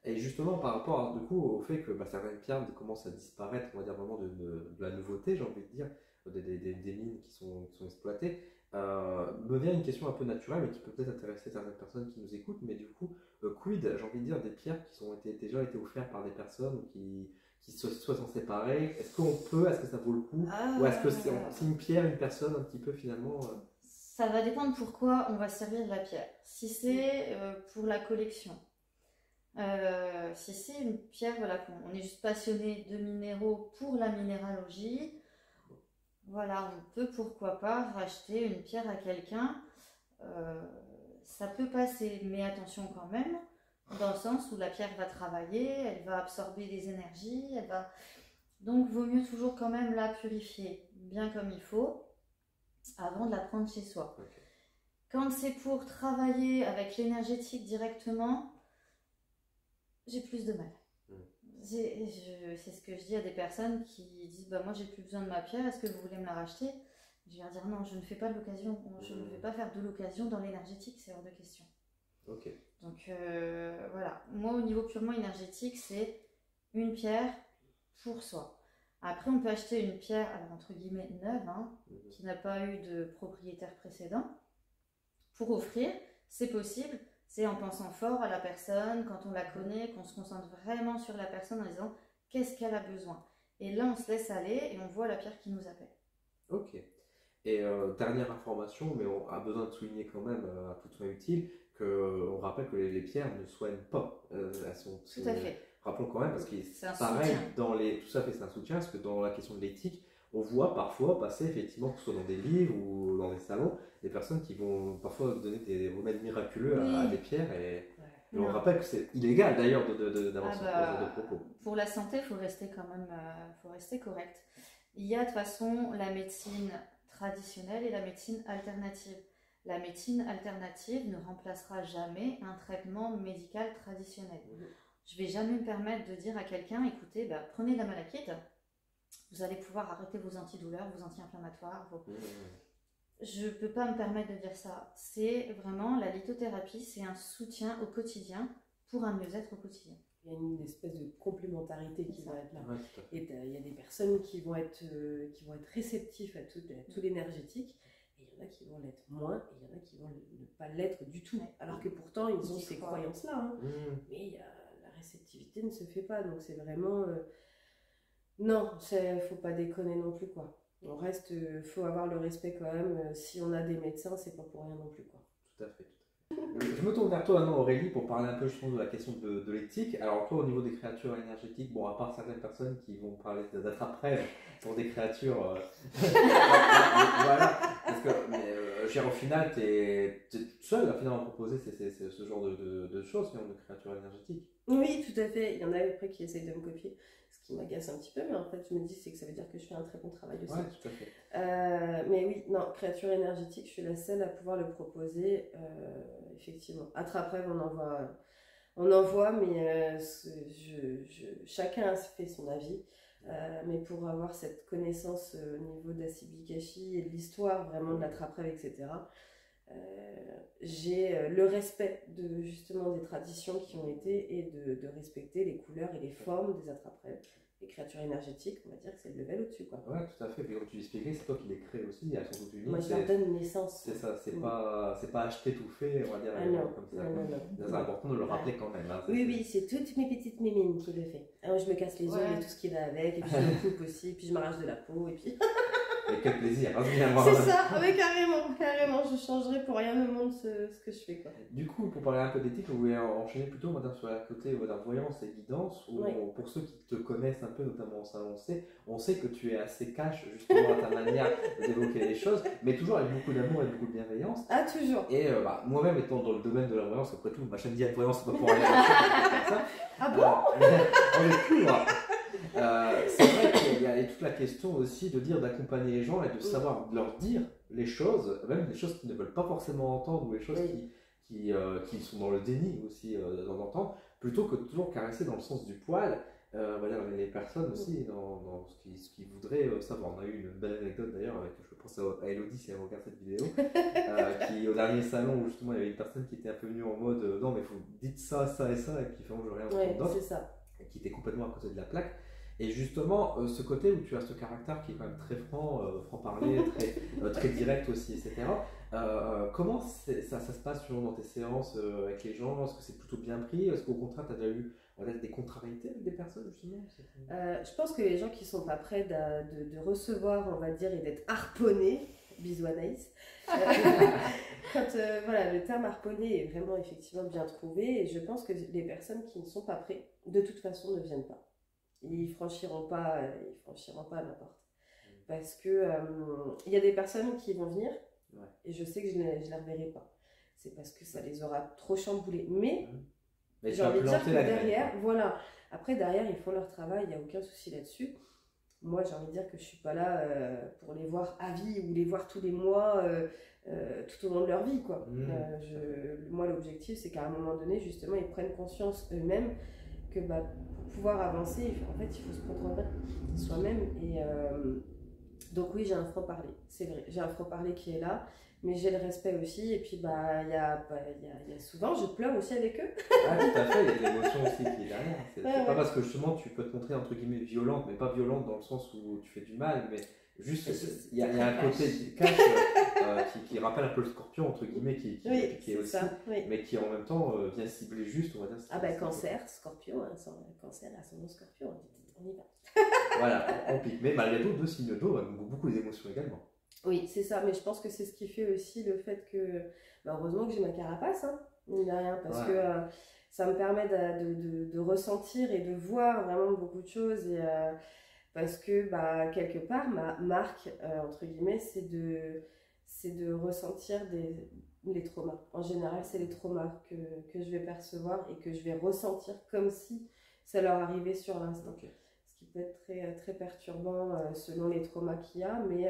Et justement, par rapport du coup, au fait que certaines pierres commencent à disparaître, on va dire vraiment de la nouveauté, j'ai envie de dire, des mines qui sont exploitées, me vient une question un peu naturelle, mais qui peut peut-être intéresser certaines personnes qui nous écoutent, mais du coup, quid, j'ai envie de dire, des pierres qui ont déjà été offertes par des personnes qui soit s'en séparer, est-ce que ça vaut le coup, ou est-ce que c'est une pierre, une personne un petit peu finalement
Ça va dépendre pourquoi on va servir de la pierre. Si c'est pour la collection, si c'est une pierre, voilà, on est juste passionné de minéraux pour la minéralogie, voilà, on peut pourquoi pas racheter une pierre à quelqu'un, ça peut passer, mais attention quand même, dans le sens où la pierre va travailler, elle va absorber des énergies, donc vaut mieux toujours quand même la purifier bien comme il faut avant de la prendre chez soi.
Okay.
Quand c'est pour travailler avec l'énergétique directement, j'ai plus de mal. C'est ce que je dis à des personnes qui disent moi j'ai plus besoin de ma pierre, est-ce que vous voulez me la racheter? Je vais leur dire non, je ne fais pas de l'occasion, je ne vais pas faire de l'occasion dans l'énergétique, c'est hors de question.
Okay.
Donc voilà, moi au niveau purement énergétique, c'est une pierre pour soi. Après on peut acheter une pierre, alors, entre guillemets neuve, qui n'a pas eu de propriétaire précédent, pour offrir, c'est possible. C'est en pensant fort à la personne, quand on la connaît, qu'on se concentre vraiment sur la personne en disant qu'est-ce qu'elle a besoin. Et là, on se laisse aller et on voit la pierre qui nous appelle.
Ok. Et dernière information, mais on a besoin de souligner quand même à toute fin utile, qu'on rappelle que les pierres ne soignent pas. Elles sont,
tout à fait.
Rappelons quand même, parce que
c'est
pareil, tout ça fait, c'est un soutien, parce que dans la question de l'éthique, on voit parfois passer, effectivement, que ce soit dans des livres ou dans des salons, des personnes qui vont parfois donner des remèdes miraculeux à des pierres. Et on rappelle que c'est illégal d'ailleurs d'avoir ce genre de propos.
Pour la santé, il faut rester quand même faut rester correct. Il y a de toute façon la médecine traditionnelle et la médecine alternative. La médecine alternative ne remplacera jamais un traitement médical traditionnel. Je ne vais jamais me permettre de dire à quelqu'un, écoutez, prenez de la malachite, vous allez pouvoir arrêter vos antidouleurs, vos anti-inflammatoires. Je ne peux pas me permettre de dire ça. C'est vraiment, la lithothérapie, c'est un soutien au quotidien pour un mieux-être au quotidien.
Il y a une espèce de complémentarité qui va être là.
Ouais,
et il y a des personnes qui vont être réceptifs à tout l'énergétique, et il y en a qui vont l'être moins, et il y en a qui vont ne pas l'être du tout. Alors que pourtant, ils ont ces croyances-là. Mais la réceptivité ne se fait pas, donc c'est vraiment... Non, il ne faut pas déconner non plus, quoi. On reste, faut avoir le respect quand même. Si on a des médecins, c'est pas pour rien non plus, quoi.
Tout à fait. Je me tourne vers toi maintenant, Aurélie, pour parler un peu, je pense, de la question de l'éthique. Alors toi, au niveau des créatures énergétiques, bon, à part certaines personnes qui vont parler d'attrape-rêve pour des créatures, voilà, parce que, au final, t'es seul à finalement proposer ce genre de choses, de créatures énergétiques.
Oui, tout à fait. Il y en a après qui essayent de me copier, ce qui m'agace un petit peu, mais en fait, je me dis c'est que ça veut dire que je fais un très bon travail aussi.
Oui, tout à fait.
Mais oui, non, créature énergétique, je suis la seule à pouvoir le proposer, effectivement. Attrape-rêve, on en voit, mais chacun fait son avis. Mais pour avoir cette connaissance au niveau d'Assibikashi et de l'histoire vraiment de l'attrape-rêve, etc., j'ai le respect de justement des traditions qui ont été et de respecter les couleurs et les formes des attrape-rêves. Les créatures énergétiques, on va dire que c'est le level au-dessus, quoi.
Ouais, tout à fait. Puis comme tu l'expliquais, c'est toi qui les crées aussi, elles sont toutes uniques.
Moi, je leur donne une naissance.
C'est ça, c'est pas acheté tout fait, on va dire,
non,
comme ça.
non.
C'est important de le rappeler quand même. Hein,
oui, c'est toutes mes petites mémines qui le fait. Alors, je me casse les ongles et tout ce qui va avec, et puis je me coupe aussi, puis je m'arrache de la peau, et puis...
Et quel plaisir, hein, bien.
C'est ça, mais carrément, je changerais pour rien au monde ce que je fais, quoi.
Du coup, pour parler un peu d'éthique, vous voulez enchaîner plutôt, madame, sur la côté voyance et guidance, où pour ceux qui te connaissent un peu, notamment en salon C, on sait que tu es assez cash, justement, à ta manière d'évoquer les choses, mais toujours avec beaucoup d'amour et beaucoup de bienveillance.
Ah, toujours.
Et moi-même, étant dans le domaine de la voyance, après tout, ma chaîne dit voyance, c'est pas pour aller à ça.
Ah bon
on est plus, là. C'est vrai qu'il y a toute la question aussi de dire d'accompagner les gens et de savoir leur dire les choses, même des choses qu'ils ne veulent pas forcément entendre ou les choses qui sont dans le déni aussi d'entendre, plutôt que de toujours caresser dans le sens du poil. Voilà, les personnes aussi dans ce qu'ils voudraient savoir. On a eu une belle anecdote d'ailleurs avec, je pense à Elodie si elle regarde cette vidéo, qui au dernier salon où justement il y avait une personne qui était un peu venue en mode non mais faut dites ça, ça et ça et qui fait je veux rien entendre d'autre,
c'est ça.
Qui était complètement à côté de la plaque. Et justement, ce côté où tu as ce caractère qui est quand même très franc-parler, très direct aussi, etc. Comment ça se passe dans tes séances avec les gens? Est-ce que c'est plutôt bien pris? Est-ce qu'au contraire, tu as déjà eu des contrariétés avec des personnes, justement?
Je pense que les gens qui ne sont pas prêts de recevoir, on va dire, et d'être harponnés, bisous Anaïs, quand voilà, le terme harponné est vraiment effectivement bien trouvé, et je pense que les personnes qui ne sont pas prêtes, de toute façon, ne viennent pas. Ils franchiront pas la porte. Parce que il y a des personnes qui vont venir et je sais que je ne les reverrai pas. C'est parce que ça les aura trop chamboulés. Mais j'ai envie de dire que derrière, voilà. Après, derrière, ils font leur travail, il n'y a aucun souci là-dessus. Moi, j'ai envie de dire que je ne suis pas là pour les voir à vie ou les voir tous les mois tout au long de leur vie, quoi. Moi, l'objectif, c'est qu'à un moment donné, justement, ils prennent conscience eux-mêmes que pour pouvoir avancer, en fait, il faut se comprendre soi-même. Et donc oui, j'ai un franc-parler, c'est vrai, j'ai un franc-parler qui est là, mais j'ai le respect aussi. Et puis, il y a souvent, je pleure aussi avec eux.
Ah, tout à fait, il y a de l'émotion aussi qui est derrière. C'est pas parce que justement, tu peux te montrer, entre guillemets, violente, mais pas violente dans le sens où tu fais du mal, mais juste, il y a un côté cash qui rappelle un peu le scorpion, entre guillemets, qui est aussi, mais qui en même temps vient cibler juste, on va dire.
Cancer, scorpion, cancer, ascendant scorpion, on y va.
Voilà, on pique. Mais malgré tout, deux signes d'eau, beaucoup d'émotions également.
Oui, c'est ça, mais je pense que c'est ce qui fait aussi le fait que, heureusement que j'ai ma carapace, hein, mine de rien, parce que ça me permet de ressentir et de voir vraiment beaucoup de choses. Et, parce que quelque part, ma marque, entre guillemets, c'est de ressentir les traumas. En général, c'est les traumas que je vais percevoir et que je vais ressentir comme si ça leur arrivait sur l'instant. Okay. Ce qui peut être très, très perturbant selon les traumas qu'il y a, mais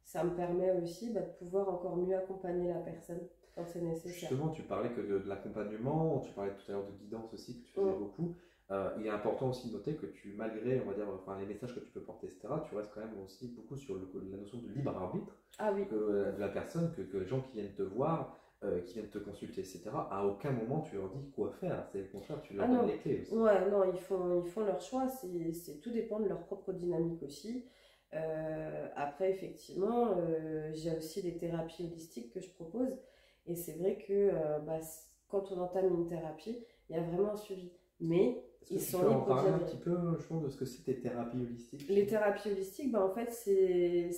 ça me permet aussi de pouvoir encore mieux accompagner la personne quand c'est nécessaire.
Justement, tu parlais que de l'accompagnement, tu parlais tout à l'heure de guidance aussi, que tu faisais beaucoup. Il est important aussi de noter que malgré, on va dire, les messages que tu peux porter, etc., tu restes quand même aussi beaucoup sur la notion de libre arbitre de la personne, que les gens qui viennent te voir, qui viennent te consulter, etc., à aucun moment tu leur dis quoi faire. C'est le contraire, tu leur donnes les clés aussi.
Ouais, non, ils font leur choix, tout dépend de leur propre dynamique aussi. Après, effectivement, j'ai aussi des thérapies holistiques que je propose, et c'est vrai que quand on entame une thérapie, il y a vraiment un suivi. Mais
ils sont libres de parler un petit peu, je pense, de ce que c'est tes thérapies holistiques.
Les thérapies holistiques, en fait, c'est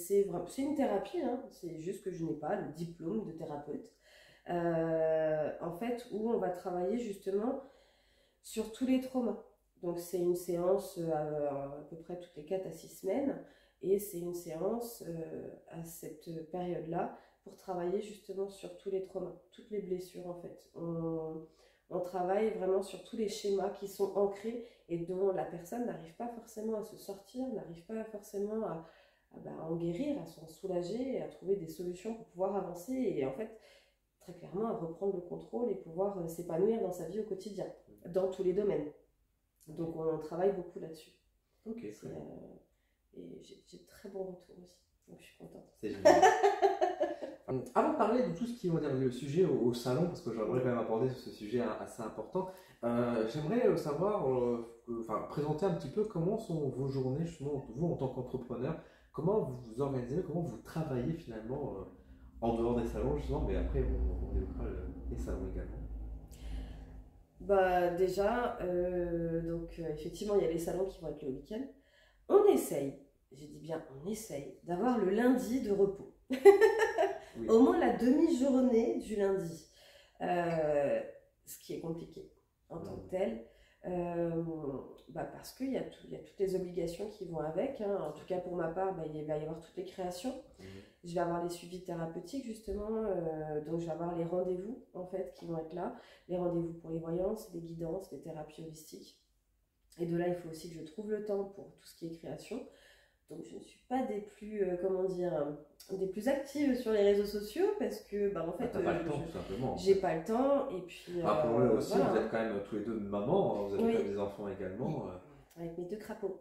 une thérapie, hein. C'est juste que je n'ai pas le diplôme de thérapeute. En fait, où on va travailler justement sur tous les traumas. Donc, c'est une séance à peu près toutes les 4 à 6 semaines. Et c'est une séance à cette période-là pour travailler justement sur tous les traumas, toutes les blessures en fait. On travaille vraiment sur tous les schémas qui sont ancrés et dont la personne n'arrive pas forcément à se sortir, n'arrive pas forcément à en guérir, à s'en soulager, à trouver des solutions pour pouvoir avancer et en fait, très clairement, à reprendre le contrôle et pouvoir s'épanouir dans sa vie au quotidien, dans tous les domaines. Donc on travaille beaucoup là-dessus.
Ok,
et j'ai de très bons retours aussi, donc je suis contente.
C'est génial. Avant de parler de tout ce qui est, on va dire, le sujet au salon, parce que j'aimerais quand même aborder ce sujet assez important, j'aimerais savoir, enfin, présenter un petit peu comment sont vos journées, justement, vous en tant qu'entrepreneur, comment vous vous organisez, comment vous travaillez finalement en dehors des salons, justement, mais après on évoquera les salons également.
Bah déjà, effectivement, il y a les salons qui vont être le week-end. On essaye, j'ai dit bien on essaye, d'avoir le lundi de repos.
Oui.
Au moins la demi-journée du lundi. Ce qui est compliqué en tant que tel. Parce qu'il y a toutes les obligations qui vont avec. Hein. En tout cas, pour ma part, il va y avoir toutes les créations. Je vais avoir les suivis thérapeutiques, justement. Donc, je vais avoir les rendez-vous, en fait, qui vont être là. Les rendez-vous pour les voyances, les guidances, les thérapies holistiques. Et de là, il faut aussi que je trouve le temps pour tout ce qui est création. Donc, je ne suis pas des plus, des plus actives sur les réseaux sociaux parce que, en fait,
t'as pas le temps, tout simplement.
J'ai pas le temps. Et puis,
rappelons-le aussi,
voilà.
vous êtes quand même tous les deux mamans, vous avez
Oui.
quand même des enfants également.
Avec mes 2 crapauds.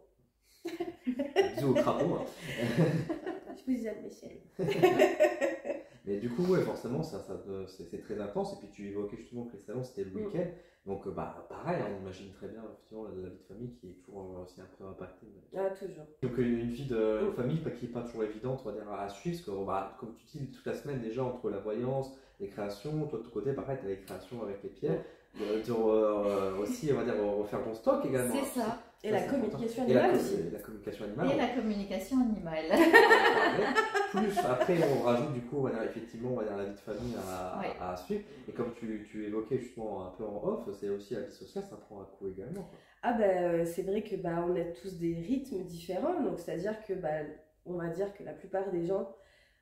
Bisous aux crapauds.
Je vous aime, Michel.
Mais du coup, ouais, forcément, c'est très intense. Et puis tu évoquais justement que les salons, c'était le week-end. Donc, pareil, on imagine très bien effectivement, la vie de famille qui est toujours aussi un peu impactée.
Ah, toujours.
Donc, une vie de famille qui n'est pas toujours évidente, on va dire, à suivre. Parce que, comme tu dis, toute la semaine déjà, entre la voyance, les créations, toi de ton côté, pareil, tu as les créations avec les pierres. Aussi, on va dire, refaire ton stock également.
C'est ça.
Et la communication animale aussi.
La communication animale.
Et la communication animale.
Plus après, on rajoute du coup, on va dire, effectivement, on va dire, la vie de famille à suivre. Et comme tu évoquais justement un peu en off, c'est aussi la vie sociale, ça prend un coup également. Quoi.
Ah c'est vrai que on a tous des rythmes différents. Donc c'est-à-dire que on va dire que la plupart des gens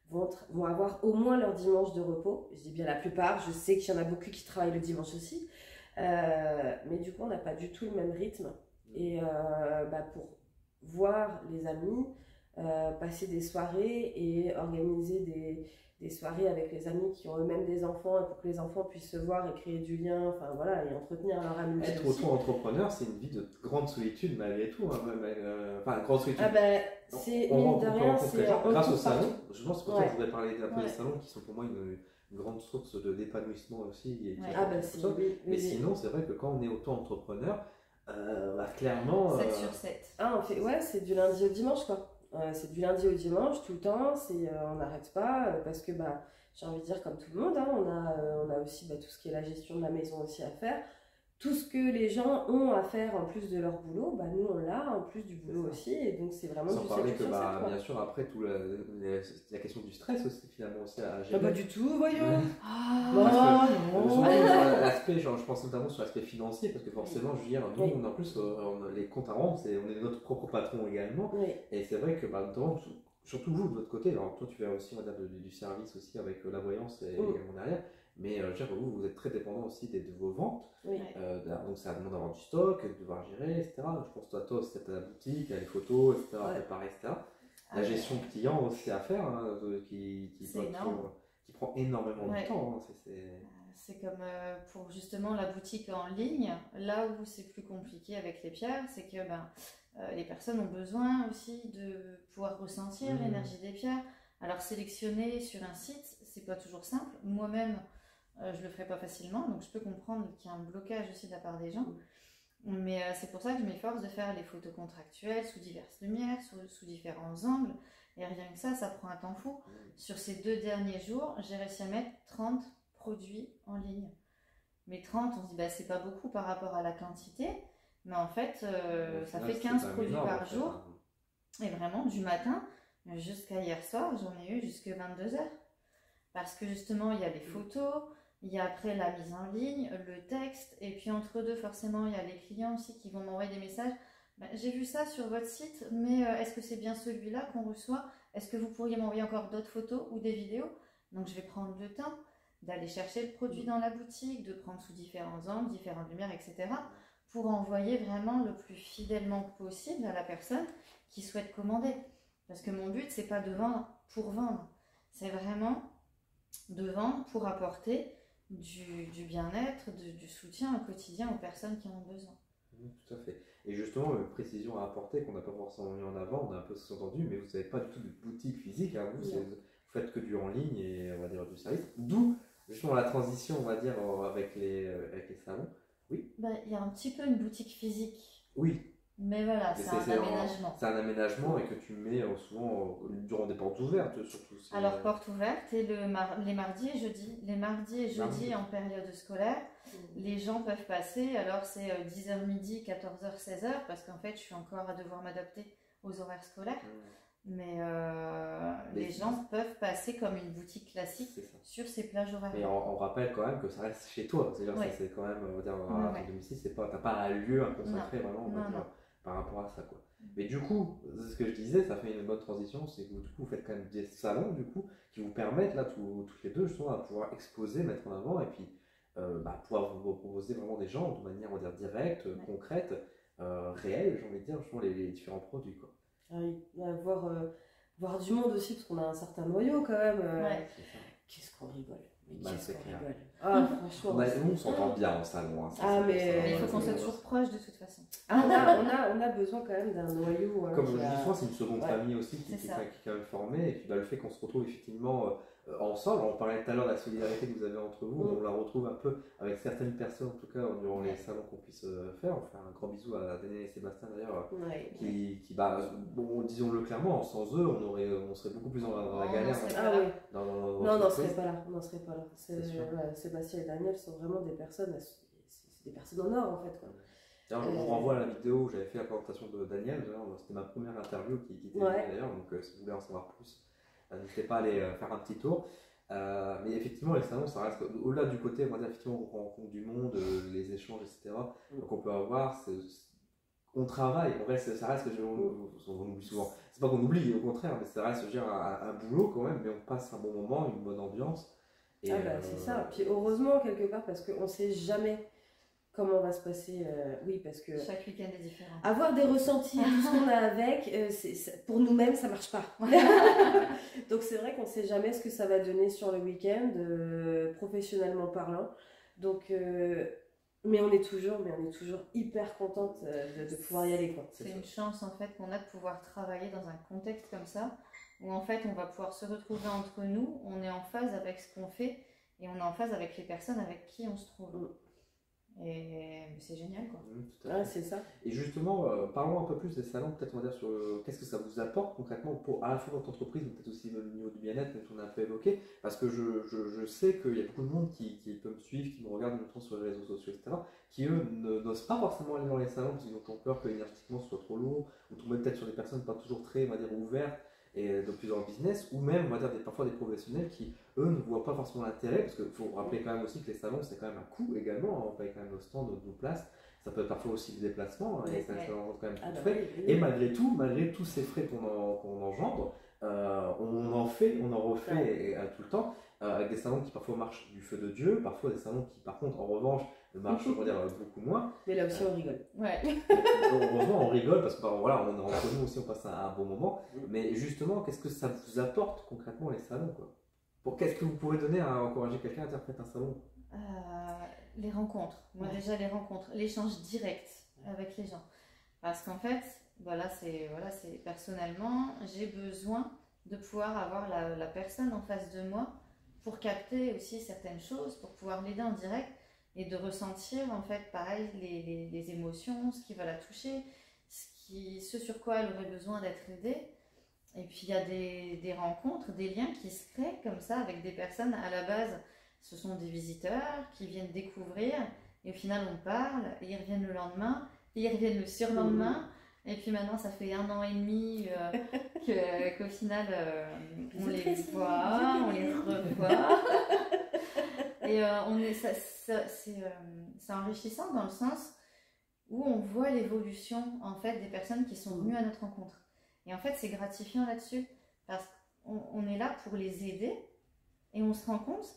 vont avoir au moins leur dimanche de repos. Je dis bien la plupart. Je sais qu'il y en a beaucoup qui travaillent le dimanche aussi. Mais du coup, on n'a pas du tout le même rythme. Et pour voir les amis, passer des soirées et organiser des soirées avec les amis qui ont eux-mêmes des enfants et pour que les enfants puissent se voir et créer du lien, enfin voilà, et entretenir leur amitié.
Être auto-entrepreneur, c'est une vie de grande solitude malgré tout. Enfin, grande solitude.
C'est mine de rien, c'est
grâce au salon. Je pense que pour ça que je voudrais parler un peu des
Ouais.
salons qui sont pour moi une grande source d'épanouissement aussi. Et
Mais
sinon, c'est vrai que quand on est auto-entrepreneur, clairement.
7 sur 7.
Ah, c'est du lundi au dimanche, quoi. C'est du lundi au dimanche, tout le temps. On n'arrête pas parce que, j'ai envie de dire, comme tout le monde, hein, on a aussi tout ce qui est la gestion de la maison aussi à faire. Tout ce que les gens ont à faire en plus de leur boulot, nous on l'a en plus du boulot aussi. Et donc, c'est vraiment
sans
du
parler que,
bien
sûr, après, la question du stress aussi, finalement, aussi à gérer.
Pas du tout, voyons.
L'aspect, je pense notamment sur l'aspect financier, parce que forcément, je veux dire, nous, on, en plus, les comptes à rendre, on est notre propre patron également.
Oui.
Et c'est vrai que, surtout vous, de votre côté, alors toi, tu fais aussi, on va dire, du service aussi avec la voyance et également derrière. Mais je veux dire, vous êtes très dépendant aussi de vos ventes.
Oui.
Donc ça demande d'avoir du stock, de devoir gérer, etc. Je pense que toi aussi, tu as la boutique, les photos, etc. à préparer, etc. La gestion client aussi à faire, hein, qui prend énormément de temps. Hein,
c'est comme pour justement la boutique en ligne, là où c'est plus compliqué avec les pierres, c'est que les personnes ont besoin aussi de pouvoir ressentir l'énergie des pierres. Alors sélectionner sur un site, c'est pas toujours simple. Moi-même, je le ferai pas facilement, donc je peux comprendre qu'il y a un blocage aussi de la part des gens. Mais c'est pour ça que je m'efforce de faire les photos contractuelles sous diverses lumières, sous différents angles. Et rien que ça prend un temps fou. Sur ces 2 derniers jours, j'ai réussi à mettre 30 produits en ligne. Mais 30, on se dit, c'est pas beaucoup par rapport à la quantité. Mais en fait, ça fait 15 produits par jour. Et vraiment, du matin jusqu'à hier soir, j'en ai eu jusqu'à 22h. Parce que justement, il y a les photos, il y a après la mise en ligne, le texte, et puis entre deux, forcément, il y a les clients aussi qui vont m'envoyer des messages. J'ai vu ça sur votre site, mais est-ce que c'est bien celui-là qu'on reçoit? Est-ce que vous pourriez m'envoyer encore d'autres photos ou des vidéos? Donc je vais prendre le temps d'aller chercher le produit dans la boutique, de prendre sous différents angles, différentes lumières, etc. pour envoyer vraiment le plus fidèlement possible à la personne qui souhaite commander. Parce que mon but, c'est pas de vendre pour vendre. C'est vraiment de vendre pour apporter du bien-être, du soutien au quotidien aux personnes qui en ont besoin.
Tout à fait. Et justement, une précision à apporter qu'on n'a pas forcément mis en avant, on a un peu sous-entendu, mais vous n'avez pas du tout de boutique physique. Hein, vous faites que du en ligne et on va dire du service. D'où justement la transition, on va dire, avec les salons. Oui.
Bah, il y a un petit peu une boutique physique.
Oui.
Mais voilà, c'est un aménagement.
C'est un aménagement et que tu mets souvent durant des portes ouvertes, surtout.
Alors, portes ouvertes et les mardis et jeudis. Les mardis et jeudis en période scolaire, les gens peuvent passer. Alors, c'est 10h midi, 14h, 16h, parce qu'en fait, je suis encore à devoir m'adapter aux horaires scolaires. Mais les gens peuvent passer comme une boutique classique sur ces plages horaires.
Mais on rappelle quand même que ça reste chez toi. C'est-à-dire que c'est quand même, on va dire, à ton domicile, t'as pas un lieu à consacrer vraiment, on va dire, par rapport à ça, quoi. Mais du coup, ce que je disais, ça fait une bonne transition, c'est que du coup, vous faites quand même des salons, du coup, qui vous permettent, là, toutes les deux, justement, à pouvoir exposer, mettre en avant, et puis pouvoir vous proposer vraiment des gens de manière, on va dire, directe, concrète, réelle, j'ai envie de dire, justement, les différents produits, quoi.
Ah oui, voir du monde aussi, parce qu'on a un certain noyau quand même. Qu'est-ce qu'on rigole. Qu'est-ce qu'on rigole. Ah, franchement.
On s'entend bien en salon.
Mais il faut qu'on soit toujours proche de toute façon.
On a besoin quand même d'un noyau.
Comme je dis souvent, c'est une seconde famille aussi qui est quand même formée. Et puis le fait qu'on se retrouve effectivement ensemble, on parlait tout à l'heure de la solidarité que vous avez entre vous, on la retrouve un peu avec certaines personnes, en tout cas durant les salons qu'on puisse faire. On fait un grand bisou à Daniel et Sébastien d'ailleurs, bon, disons-le clairement, sans eux, on serait beaucoup plus dans la galère.
Non, on n'en serait pas là. Sébastien et Daniel sont vraiment des personnes, c'est des personnes en or en fait, quoi.
Je vous renvoie à la vidéo où j'avais fait la présentation de Daniel, c'était ma première interview qui était d'ailleurs, donc si vous voulez en savoir plus, n'hésitez pas à aller faire un petit tour. Mais effectivement, les salons, ça reste au-delà du côté, on va dire, effectivement, on rencontre du monde, les échanges, etc. Donc on peut avoir, on travaille, ça reste, on oublie souvent, c'est pas qu'on oublie, au contraire, mais ça reste, je veux dire, un boulot quand même, mais on passe un bon moment, une bonne ambiance.
Et c'est ça, puis heureusement quelque part, parce qu'on sait jamais comment va se passer, parce que
chaque week-end est différent.
Avoir des ressentis, tout ce qu'on a avec, pour nous-mêmes, ça marche pas. Donc c'est vrai qu'on sait jamais ce que ça va donner sur le week-end, professionnellement parlant. Donc, mais on est toujours hyper contente de pouvoir y aller, quoi.
C'est une chance en fait qu'on a de pouvoir travailler dans un contexte comme ça, où en fait on va pouvoir se retrouver entre nous, on est en phase avec ce qu'on fait et on est en phase avec les personnes avec qui on se trouve. Et c'est génial, quoi.
C'est ça.
Et justement, parlons un peu plus des salons, peut-être on va dire sur qu'est-ce que ça vous apporte concrètement pour à la fois votre entreprise, mais peut-être aussi au niveau du bien-être, même si on a un peu évoqué, parce que je sais qu'il y a beaucoup de monde qui peut me suivre, qui me regarde notamment sur les réseaux sociaux, etc., qui eux n'osent pas forcément aller dans les salons parce qu'ils ont peur que énergétiquement ce soit trop lourd, ou tomber peut-être sur des personnes pas toujours très, on va dire, ouvertes et de plusieurs business, ou même, on va dire, parfois des professionnels qui, eux, ne voient pas forcément l'intérêt, parce qu'il faut rappeler quand même aussi que les salons, c'est quand même un coût également, on paye quand même nos stands, nos places, ça peut être parfois aussi des déplacements, et ça engendre quand même tout frais, et malgré tous ces frais qu'on engendre, on en refait tout le temps, avec des salons qui parfois marchent du feu de Dieu, parfois des salons qui, par contre, en revanche, marchent, on va dire, beaucoup moins.
Mais là aussi, on rigole.
Heureusement, on rigole parce que voilà, on est entre nous aussi, on passe un bon moment. Mais justement, qu'est-ce que ça vous apporte concrètement les salons, quoi? Qu'est-ce que vous pourrez donner à encourager quelqu'un à faire un salon?
Les rencontres. Moi, déjà, les rencontres, l'échange direct avec les gens. Parce qu'en fait, c'est personnellement, j'ai besoin de pouvoir avoir la personne en face de moi pour capter aussi certaines choses, pour pouvoir l'aider en direct. Et de ressentir en fait pareil les émotions, ce qui va la toucher, ce sur quoi elle aurait besoin d'être aidée. Et puis il y a des rencontres, des liens qui se créent comme ça avec des personnes à la base, ce sont des visiteurs qui viennent découvrir et au final on parle, et ils reviennent le lendemain, et ils reviennent le surlendemain. Et puis maintenant ça fait 1 an et demi qu'au final on les voit, on les revoit. Et c'est enrichissant dans le sens où on voit l'évolution en fait des personnes qui sont venues à notre rencontre. Et en fait, c'est gratifiant là-dessus parce qu'on est là pour les aider et on se rend compte,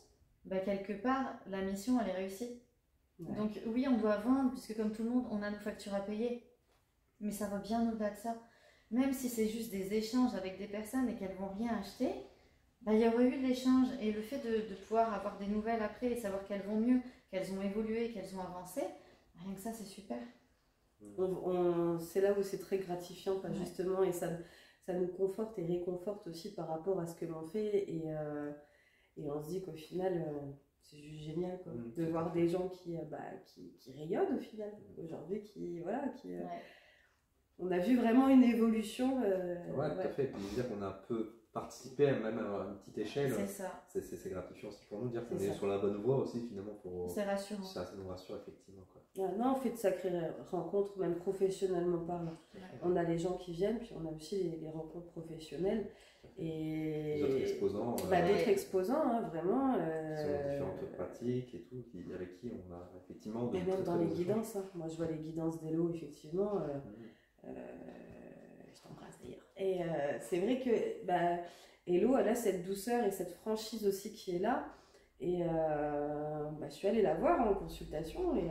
quelque part, la mission elle est réussie. Donc oui, on doit vendre puisque comme tout le monde, on a nos factures à payer. Mais ça va bien au-delà de ça. Même si c'est juste des échanges avec des personnes et qu'elles vont rien acheter. Il y aurait eu de l'échange et le fait de pouvoir avoir des nouvelles après et savoir qu'elles vont mieux, qu'elles ont évolué, qu'elles ont avancé, rien que ça c'est super.
C'est là où c'est très gratifiant, justement, et ça ça nous conforte et réconforte aussi par rapport à ce que l'on fait. Et on se dit qu'au final, c'est juste génial quoi, de voir des gens qui rayonnent au final. Aujourd'hui, on a vu vraiment une évolution.
Ouais, tout à fait. Et puis dire qu'on a un peu participé, même à une petite échelle.
C'est ça.
C'est gratifiant aussi pour nous, dire qu'on est sur la bonne voie aussi finalement.
C'est rassurant.
Ça nous rassure effectivement. Quoi.
Non, on fait de sacrées rencontres, même professionnellement parlant.
Ouais.
On a les gens qui viennent, puis on a aussi les rencontres professionnelles. Et
d'autres exposants.
D'autres exposants, hein, vraiment.
Sur différentes pratiques et tout, avec qui on a effectivement.
Et même dans les guidances, hein. Moi je vois les guidances d'Hello, effectivement. Je t'embrasse d'ailleurs. Et c'est vrai que Hello, elle a cette douceur et cette franchise aussi qui est là. Et je suis allée la voir en consultation et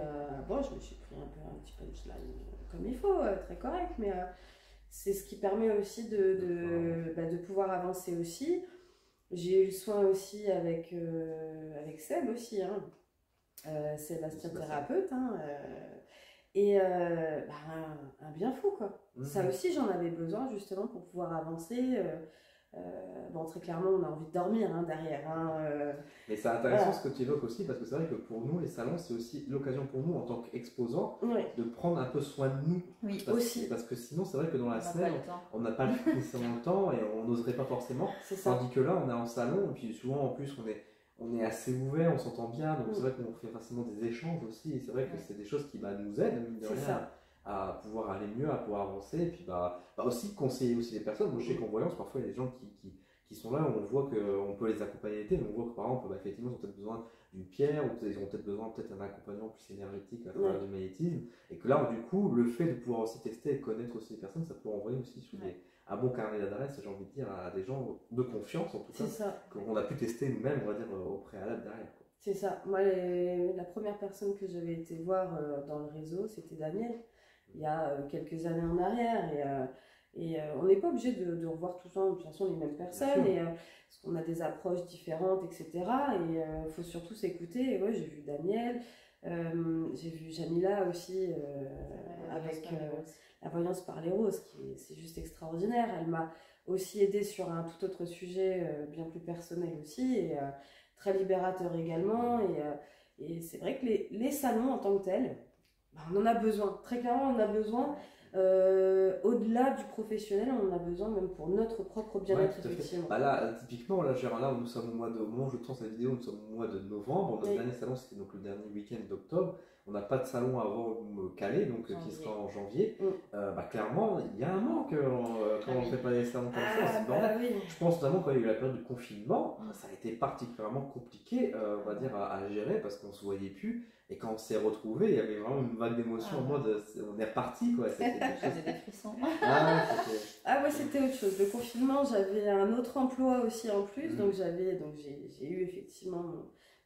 je me suis pris un petit punchline comme il faut, très correct, mais c'est ce qui permet aussi de pouvoir avancer aussi. J'ai eu le soin aussi avec Seb aussi, hein. Sébastien thérapeute, hein, et un bien fou quoi. Ça aussi j'en avais besoin justement pour pouvoir avancer. Très clairement, on a envie de dormir derrière.
Mais c'est intéressant ce que tu évoques aussi, parce que c'est vrai que pour nous, les salons, c'est aussi l'occasion pour nous, en tant qu'exposants, de prendre un peu soin de nous.
Oui,
aussi. Parce que sinon, c'est vrai que dans la semaine, on n'a pas nécessairement le temps et on n'oserait pas forcément. Tandis que là, on est en salon, et puis souvent, en plus, on est assez ouvert, on s'entend bien, donc c'est vrai qu'on fait facilement des échanges aussi, et c'est vrai que c'est des choses qui nous aident, mine de rien, à pouvoir aller mieux, à pouvoir avancer, et puis aussi conseiller aussi les personnes. Moi, je sais qu'en voyance, parfois il y a des gens qui sont là, où on voit qu'on peut les accompagner, mais on voit que par exemple, effectivement, ils ont peut-être besoin d'une pierre, ou ils ont peut-être besoin d'un accompagnement plus énergétique à travers du magnétisme, et que là, du coup, le fait de pouvoir aussi tester et connaître aussi les personnes, ça peut envoyer aussi sur un bon carnet d'adresse, j'ai envie de dire, à des gens de confiance, en tout cas, qu'on a pu tester nous-mêmes, on va dire, au préalable derrière. Quoi.
C'est ça. Moi, la première personne que j'avais été voir dans le réseau, c'était Daniel. Il y a quelques années en arrière, et on n'est pas obligé de revoir tout le temps de toute façon les mêmes personnes, parce qu'on a des approches différentes, etc. Et il faut surtout s'écouter. Et j'ai vu Daniel, j'ai vu Jamila aussi avec la voyance par les roses, c'est juste extraordinaire. Elle m'a aussi aidée sur un tout autre sujet bien plus personnel aussi, et très libérateur également. Et c'est vrai que les salons en tant que tels, on en a besoin, très clairement on en a besoin, au-delà du professionnel, on en a besoin même pour notre propre bien-être, effectivement.
Là, typiquement, là, nous sommes au moment où je tourne cette vidéo, nous sommes au mois de novembre, notre dernier salon c'était donc le dernier week-end d'octobre, on n'a pas de salon avant Calais, donc qui sera en janvier. Clairement, il y a un manque quand on ne fait pas des salons comme ça. Je pense notamment quand il y a eu la période du confinement, ça a été particulièrement compliqué, on va dire, à gérer, parce qu'on ne se voyait plus. Et quand on s'est retrouvés, il y avait vraiment une vague d'émotions en mode on est reparti quoi. C'était
des frissons.
C'était autre chose. Le confinement, j'avais un autre emploi aussi en plus, donc j'ai eu effectivement,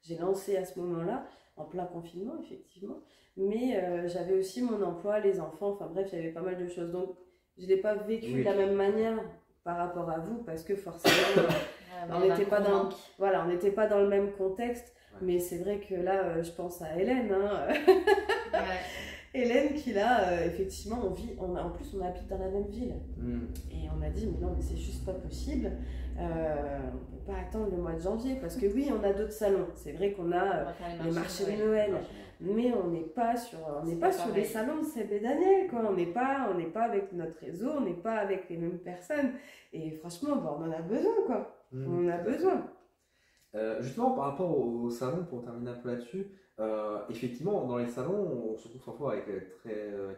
j'ai lancé à ce moment-là, en plein confinement effectivement, mais j'avais aussi mon emploi, les enfants, enfin bref, il y avait pas mal de choses. Donc je l'ai pas vécu de la même manière par rapport à vous, parce que forcément on n'était pas dans le même contexte. Mais c'est vrai que là, je pense à Hélène. Hélène qui là, effectivement, en plus on habite dans la même ville. Et on a dit, mais non, mais c'est juste pas possible. On ne peut pas attendre le mois de janvier, parce que oui, on a d'autres salons. C'est vrai qu'on a les marchés de Noël, mais on n'est pas sur les salons de Seb et Daniel, quoi. On n'est pas avec notre réseau, on n'est pas avec les mêmes personnes. Et franchement, on en a besoin, quoi. On en a besoin.
Justement, par rapport au salon, pour terminer un peu là-dessus, effectivement, dans les salons, on se retrouve parfois avec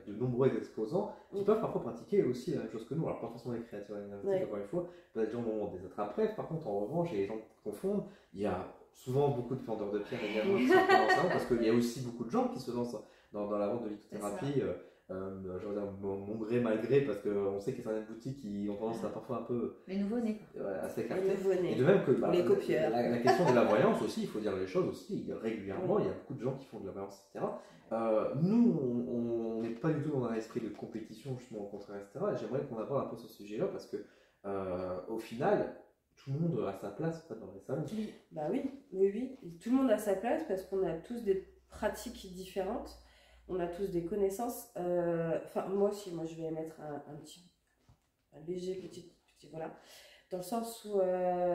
de nombreux exposants qui peuvent parfois pratiquer aussi la même chose que nous. Alors, pas forcément les créateurs énergétiques, encore une fois, peut-être des gens vont des attrape-rêves. Par contre, en revanche, les gens confondent. Il y a souvent beaucoup de vendeurs de pierres également qui sont dans le salon, parce qu'il y a aussi beaucoup de gens qui se lancent dans la vente de lithothérapie. Je veux dire, mon gré, malgré, parce qu'on sait qu'il y a certaines boutiques qui ont tendance à parfois un peu.
Les nouveaux-nés.
À s'écarter. Et de même que
les copieurs.
La question de la voyance aussi, il faut dire les choses aussi, régulièrement, il y a beaucoup de gens qui font de la voyance, etc. Nous, on n'est pas du tout dans un esprit de compétition, justement, au contraire, etc. Et j'aimerais qu'on aborde un peu ce sujet-là, parce que au final, tout le monde a sa place en fait, dans les salons.
Oui. Tout le monde a sa place, parce qu'on a tous des pratiques différentes. On a tous des connaissances. Moi je vais mettre un léger petit Je dis voilà. Dans le sens où,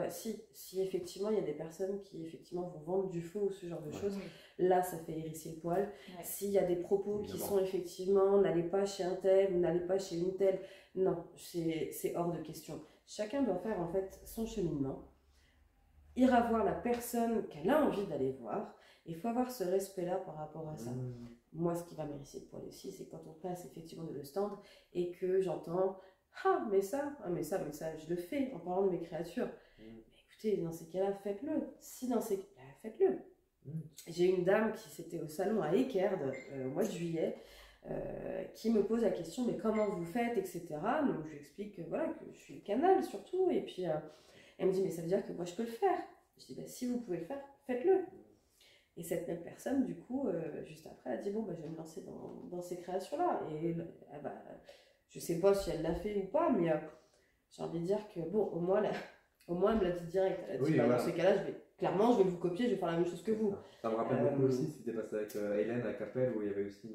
si effectivement, il y a des personnes qui effectivement vont vendre du faux ou ce genre de choses, là, ça fait hérisser le poil. S'il y a des propos qui sont effectivement, n'allez pas chez un tel ou n'allez pas chez une telle, non, c'est hors de question. Chacun doit faire en fait son cheminement, ira voir la personne qu'elle a envie d'aller voir. Il faut avoir ce respect-là par rapport à ça. Moi, ce qui va m'hérisser le poil aussi, c'est quand on passe effectivement de le stand et que j'entends mais ça, je le fais en parlant de mes créatures. Mais écoutez, dans ces cas-là, faites-le. Si dans ces cas-là, faites-le. J'ai une dame qui c'était au salon à Équerdes au mois de juillet qui me pose la question, mais comment vous faites, etc. Donc je lui explique que, voilà, que je suis le canal surtout. Et puis elle me dit, mais ça veut dire que moi je peux le faire. Je dis, si vous pouvez le faire, faites-le. Et cette même personne, du coup, juste après, a dit, bon, je vais me lancer dans ces créations-là. Et je sais pas si elle l'a fait ou pas, mais j'ai envie de dire que, bon, au moins elle me l'a dit direct. Elle a dit, dans ces cas-là, je vais vous copier, je vais faire la même chose que vous.
Ça me rappelle beaucoup aussi, c'était passé avec Hélène à Capelle, où il y avait aussi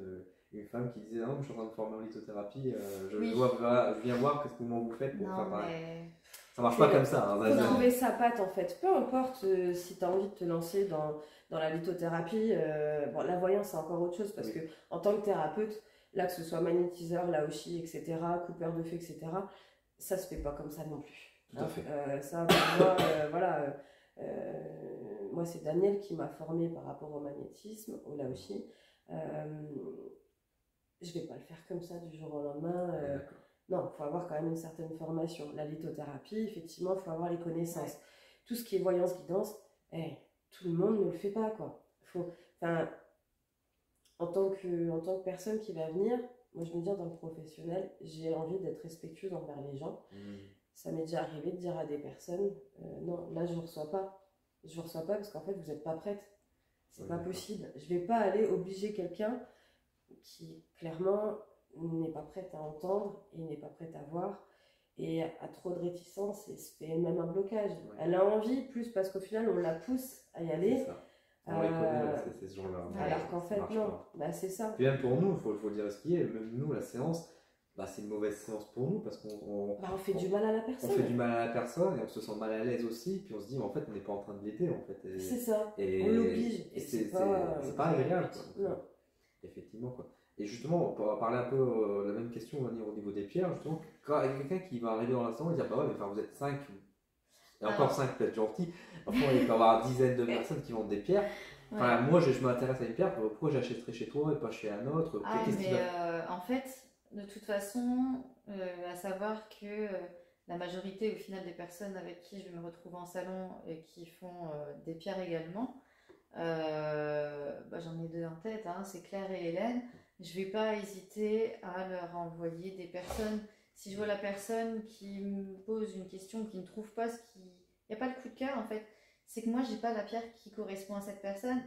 une femme qui disait, non, je suis en train de former en lithothérapie, je viens voir qu'est-ce que vous faites pour faire pareil. Ça marche pas comme ça.
Il faut trouver sa patte en fait. Peu importe si tu as envie de te lancer dans la lithothérapie. La voyance, c'est encore autre chose parce que en tant que thérapeute, là, que ce soit magnétiseur, laoshi, etc., coupeur de feu, etc., ça se fait pas comme ça non plus.
Tout à fait.
Ça, pour moi, moi, c'est Daniel qui m'a formé par rapport au magnétisme, au laoshi. Je vais pas le faire comme ça du jour au lendemain. Non, il faut avoir quand même une certaine formation. La lithothérapie, effectivement, il faut avoir les connaissances. Tout ce qui est voyance, guidance, tout le monde ne le fait pas, quoi. En tant que personne qui va venir, moi je me dis en tant que professionnel, j'ai envie d'être respectueuse envers les gens. Ça m'est déjà arrivé de dire à des personnes, non, là je ne vous reçois pas. Je ne vous reçois pas parce qu'en fait vous n'êtes pas prête. C'est pas possible. Je ne vais pas aller obliger quelqu'un qui clairement n'est pas prête à entendre et n'est pas prête à voir et a trop de réticence et se fait même un blocage. Elle a envie, plus parce qu'au final on la pousse à y aller.
On les connaît, ces gens-là.
Alors qu'en fait, non, c'est ça.
Puis même pour nous, il faut dire ce qui est, même nous, la séance, c'est une mauvaise séance pour nous parce qu'on
on fait du mal à la personne.
On fait du mal à la personne et on se sent mal à l'aise aussi, puis on se dit, mais en fait, on n'est pas en train de l'aider, en fait.
C'est ça, on l'oblige.
Et c'est pas agréable.
Non.
Effectivement, quoi. Et justement, on peut parler un peu la même question au niveau des pierres, justement. Quand il y a quelqu'un qui va arriver dans l'instant et dire, mais vous êtes 5, et encore 5 peut-être gentil, parfois il peut y avoir dizaines de personnes qui vendent des pierres. Moi je m'intéresse à une pierre, pourquoi j'achèterais chez toi et pas chez un autre?
En fait, de toute façon, à savoir que la majorité au final des personnes avec qui je me retrouve en salon et qui font des pierres également, j'en ai 2 en tête, c'est Claire et Hélène. Je vais pas hésiter à leur envoyer des personnes. Si je vois la personne qui me pose une question, qui ne trouve pas il n'y a pas le coup de cœur en fait, c'est que moi j'ai pas la pierre qui correspond à cette personne,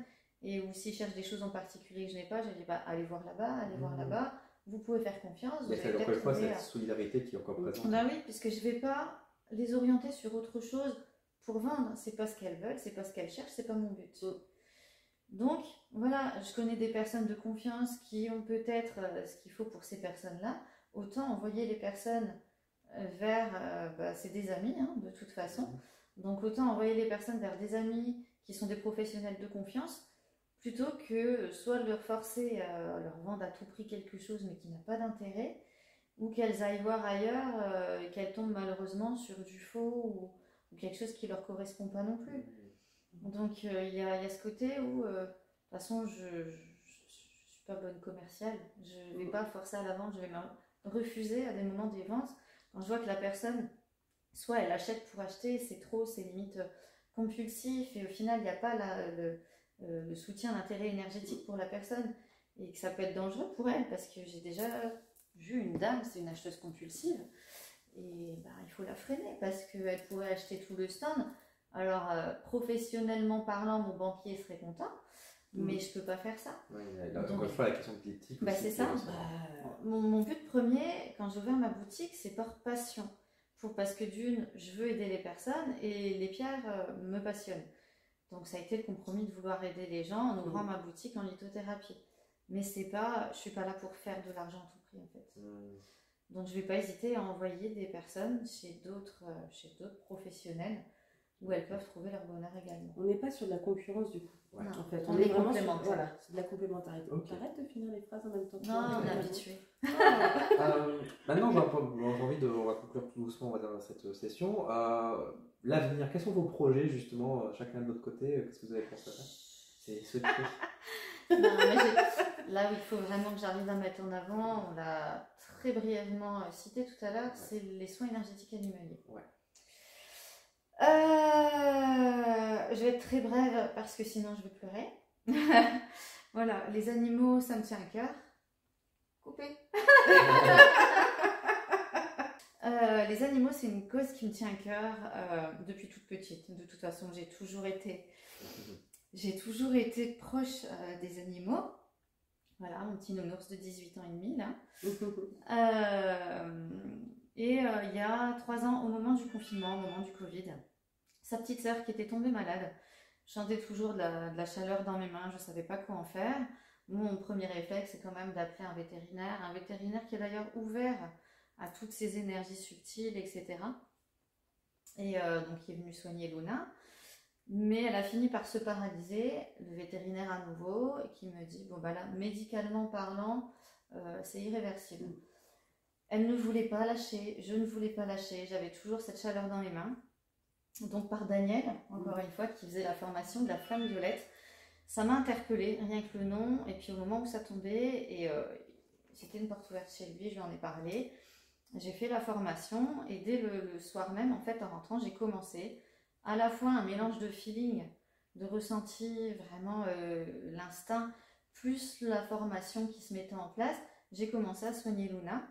et ou s'ils cherchent des choses en particulier que je n'ai pas, je dis allez voir là-bas, vous pouvez faire confiance.
Mais c'est encore une fois cette solidarité qui est encore présente.
Oui, puisque je vais pas les orienter sur autre chose pour vendre, c'est pas ce qu'elles veulent, c'est pas ce qu'elles cherchent, c'est pas mon but. Donc voilà, je connais des personnes de confiance qui ont peut-être ce qu'il faut pour ces personnes-là. Autant envoyer les personnes vers, c'est des amis de toute façon, donc autant envoyer les personnes vers des amis qui sont des professionnels de confiance, plutôt que soit de leur forcer à leur vendre à tout prix quelque chose mais qui n'a pas d'intérêt, ou qu'elles aillent voir ailleurs et qu'elles tombent malheureusement sur du faux ou quelque chose qui ne leur correspond pas non plus. Donc il y a ce côté où, de toute façon, je ne suis pas bonne commerciale, je ne vais pas forcer à la vente, je vais refuser à des moments des ventes quand je vois que la personne, soit elle achète pour acheter, c'est trop, c'est limite compulsif, et au final il n'y a pas le soutien, l'intérêt énergétique pour la personne, et que ça peut être dangereux pour elle, parce que j'ai déjà vu une dame, c'est une acheteuse compulsive, et il faut la freiner parce qu'elle pourrait acheter tout le stand. Alors professionnellement parlant, mon banquier serait content, mais je peux pas faire ça.
Encore une fois, la question de l'éthique.
C'est ça. Mon but premier, quand j'ai ouvert ma boutique, c'est par passion. Parce que d'une, je veux aider les personnes et les pierres me passionnent. Donc ça a été le compromis de vouloir aider les gens en ouvrant ma boutique en lithothérapie. Mais je suis pas là pour faire de l'argent à tout prix en fait. Donc je ne vais pas hésiter à envoyer des personnes chez d'autres professionnels où elles peuvent trouver leur bonheur également.
On n'est pas sur de la concurrence du coup.
Ouais.
En fait,
On
est
est
vraiment
complémentaires.
voilà, c'est de la complémentarité.
Ok.
J'arrête de finir les phrases en même temps.
Non, on est habitué.
Maintenant, j'ai envie de, on va conclure tout doucement, on va dire, cette session. L'avenir, quels sont vos projets justement, chacun de votre côté, qu'est-ce que vous avez pensé à faire? C'est secret.
Non, mais là où il faut vraiment que j'arrive à mettre en avant, on l'a très brièvement cité tout à l'heure, c'est les soins énergétiques animaliers.
Ouais.
Je vais être très brève parce que sinon je vais pleurer. Voilà, les animaux, ça me tient à cœur. Coupé. Les animaux, c'est une cause qui me tient à cœur depuis toute petite. De toute façon, j'ai toujours été proche des animaux. Voilà, mon petit nounours de 18 ans et demi, là. Il y a 3 ans, au moment du confinement, au moment du Covid, sa petite sœur qui était tombée malade, je sentais toujours de la chaleur dans mes mains, je ne savais pas quoi en faire. Mon premier réflexe, c'est quand même d'appeler un vétérinaire qui est d'ailleurs ouvert à toutes ces énergies subtiles, etc. Et donc, il est venu soigner Luna. Mais elle a fini par se paralyser, le vétérinaire à nouveau, qui me dit, bon bah là, médicalement parlant, c'est irréversible. Elle ne voulait pas lâcher, je ne voulais pas lâcher, j'avais toujours cette chaleur dans les mains. Donc par Daniel, encore une fois, qui faisait la formation de la flamme violette, ça m'a interpellée, rien que le nom, et puis au moment où ça tombait, et c'était une porte ouverte chez lui, je lui en ai parlé, j'ai fait la formation, et dès le soir même, en fait, en rentrant, j'ai commencé à la fois un mélange de feeling, de ressenti, vraiment l'instinct, plus la formation qui se mettait en place. J'ai commencé à soigner Luna.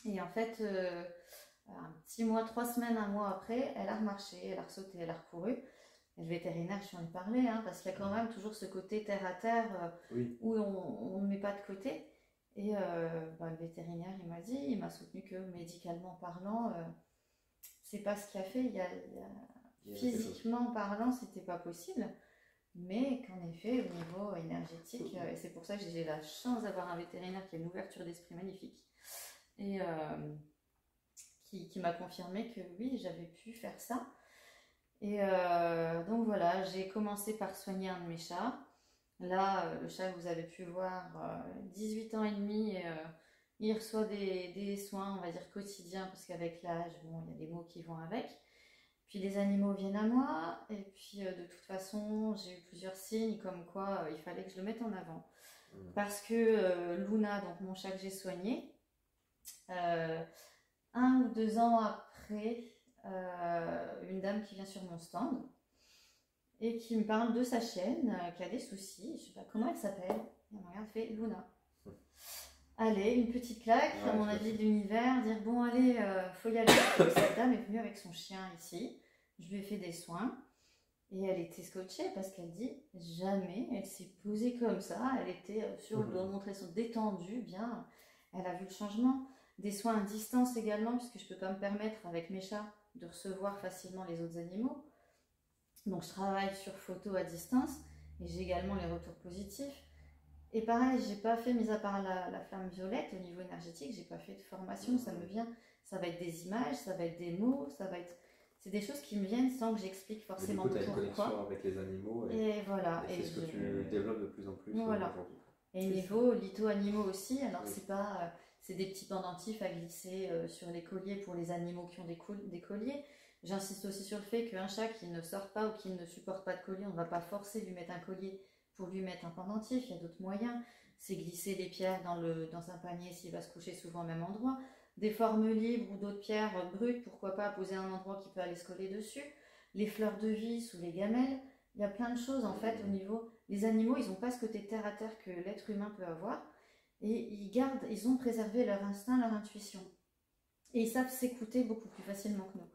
Et en fait, un petit mois, 3 semaines, un mois après, elle a remarché, elle a ressauté, elle a recouru. Et le vétérinaire, je suis en ai parlé, hein, parce qu'il y a quand même toujours ce côté terre à terre
Oui.
où on ne met pas de côté. Et le vétérinaire, il m'a soutenu que médicalement parlant, c'est pas ce qu'il a fait. Physiquement parlant, c'était pas possible, mais qu'en effet, au niveau énergétique, et c'est pour ça que j'ai la chance d'avoir un vétérinaire qui a une ouverture d'esprit magnifique et qui m'a confirmé que oui, j'avais pu faire ça. Et donc voilà, j'ai commencé par soigner un de mes chats. Là, le chat que vous avez pu voir, 18 ans et demi, il reçoit des soins, on va dire quotidiens, parce qu'avec l'âge, bon, il y a des mots qui vont avec. Puis les animaux viennent à moi, et puis de toute façon, j'ai eu plusieurs signes comme quoi il fallait que je le mette en avant. Parce que Luna, donc mon chat que j'ai soigné, 1 ou 2 ans après, une dame qui vient sur mon stand et qui me parle de sa chienne qui a des soucis. Je sais pas comment elle s'appelle. Elle me regarde, fait Luna. Allez, une petite claque, à mon avis, de l'univers, dire bon, allez, faut y aller. Cette dame est venue avec son chien ici, je lui ai fait des soins et elle était scotchée parce qu'elle dit jamais elle s'est posée comme ça. Elle était sur le dos, montrer son détendu, bien. Elle a vu le changement. Des soins à distance également, puisque je peux pas me permettre avec mes chats de recevoir facilement les autres animaux. Donc je travaille sur photo à distance et j'ai également les retours positifs. Et pareil, j'ai pas fait, mis à part la flamme violette, au niveau énergétique, j'ai pas fait de formation, ça me vient, ça va être des images, ça va être des mots, ça va être... C'est des choses qui me viennent sans que j'explique forcément pourquoi.
Du coup, tu as une connexion avec les animaux
et voilà.
Et c'est ce que tu développes de plus en plus
voilà.
aujourd'hui.
Et niveau litho-animaux aussi, alors c'est pas... c'est des petits pendentifs à glisser sur les colliers pour les animaux qui ont des colliers. J'insiste aussi sur le fait qu'un chat qui ne sort pas ou qui ne supporte pas de collier, on ne va pas forcer lui mettre un collier pour lui mettre un pendentif. Il y a d'autres moyens. C'est glisser les pierres dans un panier s'il va se coucher souvent au même endroit. Des formes libres ou d'autres pierres brutes, pourquoi pas poser un endroit qui peut aller se coller dessus. Les fleurs de vis ou les gamelles. Il y a plein de choses en fait au niveau... Les animaux, ils n'ont pas ce côté terre à terre que l'être humain peut avoir. Et ils ont préservé leur instinct, leur intuition. Et ils savent s'écouter beaucoup plus facilement que nous.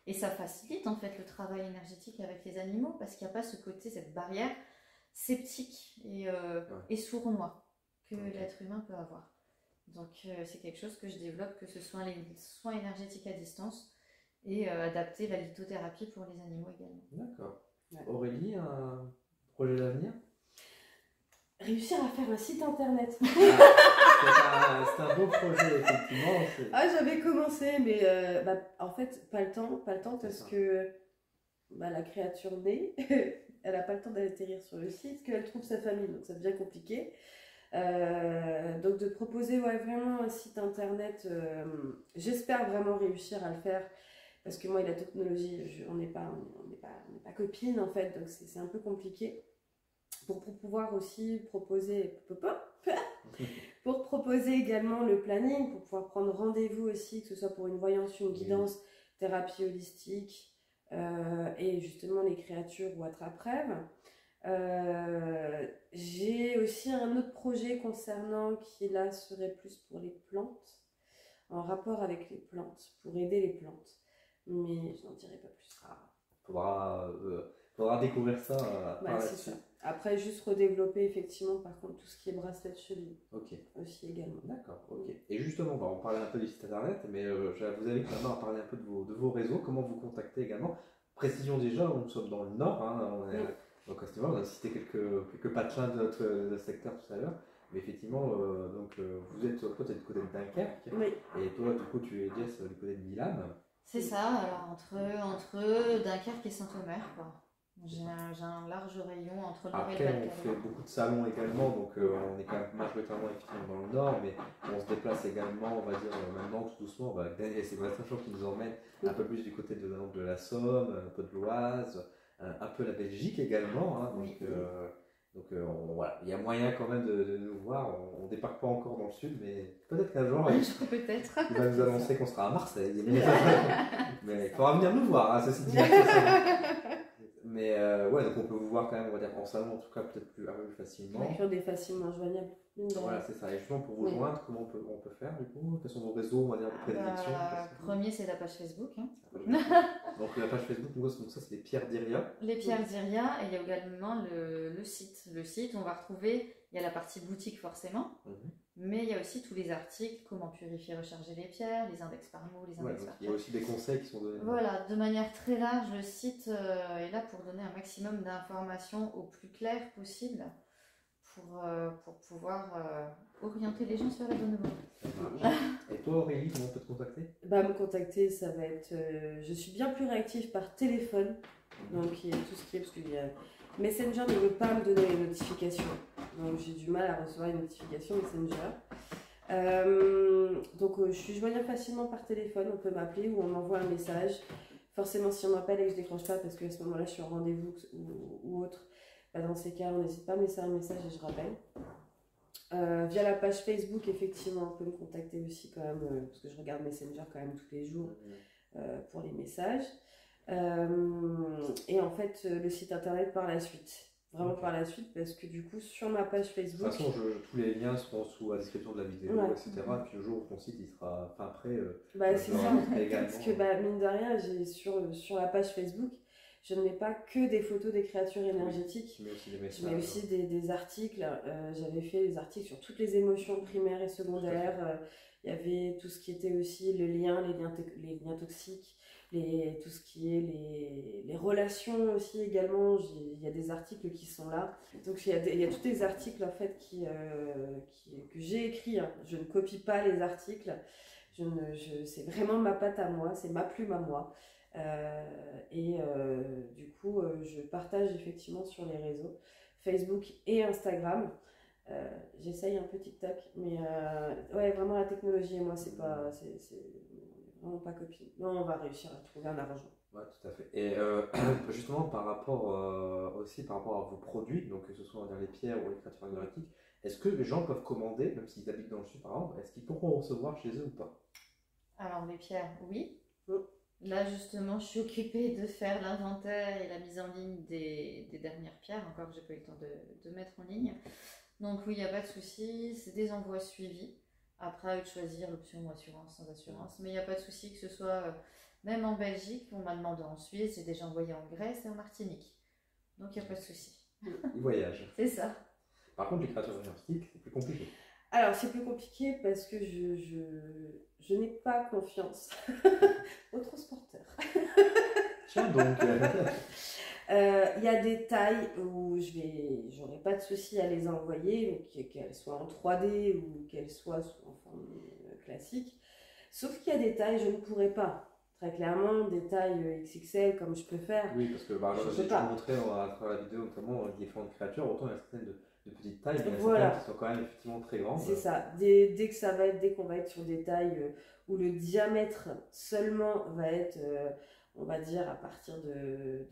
Et ça facilite en fait le travail énergétique avec les animaux parce qu'il n'y a pas ce côté, cette barrière sceptique et sournois que l'être humain peut avoir. Donc c'est quelque chose que je développe, que ce soit les soins énergétiques à distance et adapter la lithothérapie pour les animaux également.
D'accord. Aurélie, un projet d'avenir?
Réussir à faire un site internet.
C'est un beau projet, effectivement.
Ah, j'avais commencé, mais en fait, pas le temps parce que la créature naît, elle n'a pas le temps d'atterrir sur le site, qu'elle trouve sa famille, donc ça devient compliqué. Donc de proposer vraiment un site internet, j'espère vraiment réussir à le faire, parce que moi et la technologie, on n'est pas copines en fait, donc c'est un peu compliqué. Pour pouvoir aussi proposer également le planning, pour pouvoir prendre rendez-vous aussi, que ce soit pour une voyance, une guidance, thérapie holistique et justement les créatures ou attrape-rêve. J'ai aussi un autre projet concernant qui là serait plus pour les plantes, en rapport avec les plantes, pour aider les plantes, mais je n'en dirai pas plus.
Faudra découvrir ça par la
c'est
suite.
ça. Après, juste redévelopper effectivement, par contre, tout ce qui est bracelet de cheville.
Ok.
Aussi également.
D'accord, ok. Et justement, on parlait un peu du site internet, mais vous avez quand même parlé un peu de vos réseaux, comment vous contactez également. Précision déjà, nous sommes dans le Nord, donc à ce niveau-là, on a cité quelques patelins de notre secteur tout à l'heure, mais effectivement, vous êtes toi, tu es du côté de Dunkerque, et toi, du coup, tu es Jess du côté de Milan.
C'est ça, alors entre Dunkerque et Saint-Omer, quoi. J'ai un large rayon entre le Nord et le Pas-de-Calais.
Après, on fait beaucoup de salons également, donc on est quand même majoritairement effectivement dans le Nord, mais on se déplace également, on va dire, maintenant tout doucement. Et c'est Sébastien qui nous emmène un peu plus du côté de la Somme, un peu de l'Oise, un peu la Belgique également. Donc voilà, il y a moyen quand même de nous voir. On ne débarque pas encore dans le sud, mais peut-être qu'un jour, il va nous annoncer qu'on sera à Marseille. Mais il faudra venir nous voir, ceci dit. Mais donc on peut vous voir quand même, on va dire en salon en tout cas, peut-être plus facilement.
On est facilement joignable.
Voilà, c'est ça. Et justement, pour vous joindre, comment on peut faire du coup? Quels sont vos réseaux, on va dire, de prédilection?
Premier, c'est la page Facebook.
Donc la page Facebook, donc ça c'est les Pierres d'Iria.
Les Pierres d'Iria, et il y a également le site. Le site, on va retrouver, il y a la partie boutique forcément, mais il y a aussi tous les articles, comment purifier, recharger les pierres, les index par mot, les index par pierre.
Il y a aussi des conseils qui sont donnés.
Voilà, de manière très large, le site est là pour donner un maximum d'informations au plus clair possible pour pouvoir orienter les gens sur la bonne voie.
Et toi Aurélie, comment on peut te contacter?
Me contacter, ça va être... je suis bien plus réactive par téléphone, donc il y a tout ce qui est... Parce qu'il y a... Messenger ne veut pas me donner les notifications, donc j'ai du mal à recevoir les notifications Messenger. Donc je suis joignable facilement par téléphone, on peut m'appeler ou on m'envoie un message. Forcément, si on m'appelle et que je décroche pas parce qu'à ce moment-là je suis en rendez-vous ou autre, dans ces cas, on n'hésite pas à me laisser un message et je rappelle. Via la page Facebook, effectivement, on peut me contacter aussi quand même, parce que je regarde Messenger quand même tous les jours pour les messages. Et en fait, le site internet par la suite. Vraiment par la suite, parce que du coup, sur ma page Facebook...
De toute façon, tous les liens seront sous la description de la vidéo, etc. Et puis le jour où ton site il sera prêt...
c'est ça, parce que mine de rien, j'ai sur la page Facebook, je ne mets pas que des photos des créatures énergétiques. Je mets aussi des articles. J'avais fait des articles sur toutes les émotions primaires et secondaires. Il y avait tout ce qui était aussi les liens toxiques, tout ce qui est les relations aussi également. Il y a des articles qui sont là. Donc il y a tous les articles en fait que j'ai écrits. Je ne copie pas les articles. C'est vraiment ma patte à moi, c'est ma plume à moi. Du coup, je partage effectivement sur les réseaux Facebook et Instagram. J'essaye un peu TikTok, mais vraiment la technologie et moi, c'est vraiment pas copine. Non, on va réussir à trouver un arrangement.
Ouais, tout à fait. Et justement, par rapport à vos produits, donc que ce soit les pierres ou les créatures énergétiques, est-ce que les gens peuvent commander, même s'ils habitent dans le sud par exemple, est-ce qu'ils pourront recevoir chez eux ou pas?
Alors, les pierres, oui. Là, justement, je suis occupée de faire l'inventaire et la mise en ligne des dernières pierres, encore que j'ai pas eu le temps de mettre en ligne. Donc oui, il n'y a pas de souci, c'est des envois suivis. Après, à eux de choisir l'option assurance, sans assurance. Mais il n'y a pas de souci que ce soit, même en Belgique, on m'a demandé en Suisse, j'ai déjà envoyé en Grèce et en Martinique. Donc il n'y a pas de souci.
Ils voyagent.
C'est ça.
Par contre, les créatures énergétiques, c'est plus compliqué.
Alors, c'est plus compliqué parce que je n'ai pas confiance aux transporteurs.
Tiens donc.
Il y a des tailles où j'aurais pas de souci à les envoyer, qu'elles soient en 3D ou qu'elles soient en forme classique. Sauf qu'il y a des tailles, je ne pourrais pas. Très clairement, des tailles XXL comme je peux faire.
Oui, parce que j'ai montré à travers la vidéo notamment différentes créatures, autant il y a certaines de petites tailles, mais il y a certaines qui sont quand même effectivement très grandes.
C'est ça. Dès qu'on va être sur des tailles où le diamètre seulement va être, on va dire, à partir de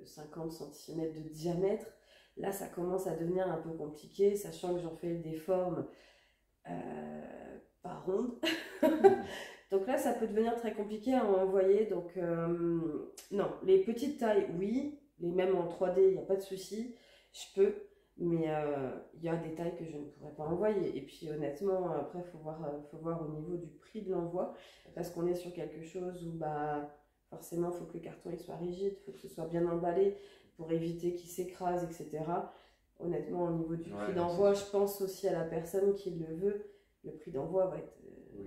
50 cm de diamètre, là ça commence à devenir un peu compliqué, sachant que j'en fais des formes pas rondes. Donc là, ça peut devenir très compliqué à envoyer. Donc non, les petites tailles, oui. Les mêmes en 3D, il n'y a pas de souci. Je peux. Mais il y a des tailles que je ne pourrais pas envoyer. Et puis honnêtement, après, il faut voir au niveau du prix de l'envoi. Parce qu'on est sur quelque chose où forcément, il faut que le carton il soit rigide. Il faut que ce soit bien emballé pour éviter qu'il s'écrase, etc. Honnêtement, au niveau du prix d'envoi, je pense aussi à la personne qui le veut. Le prix d'envoi va être...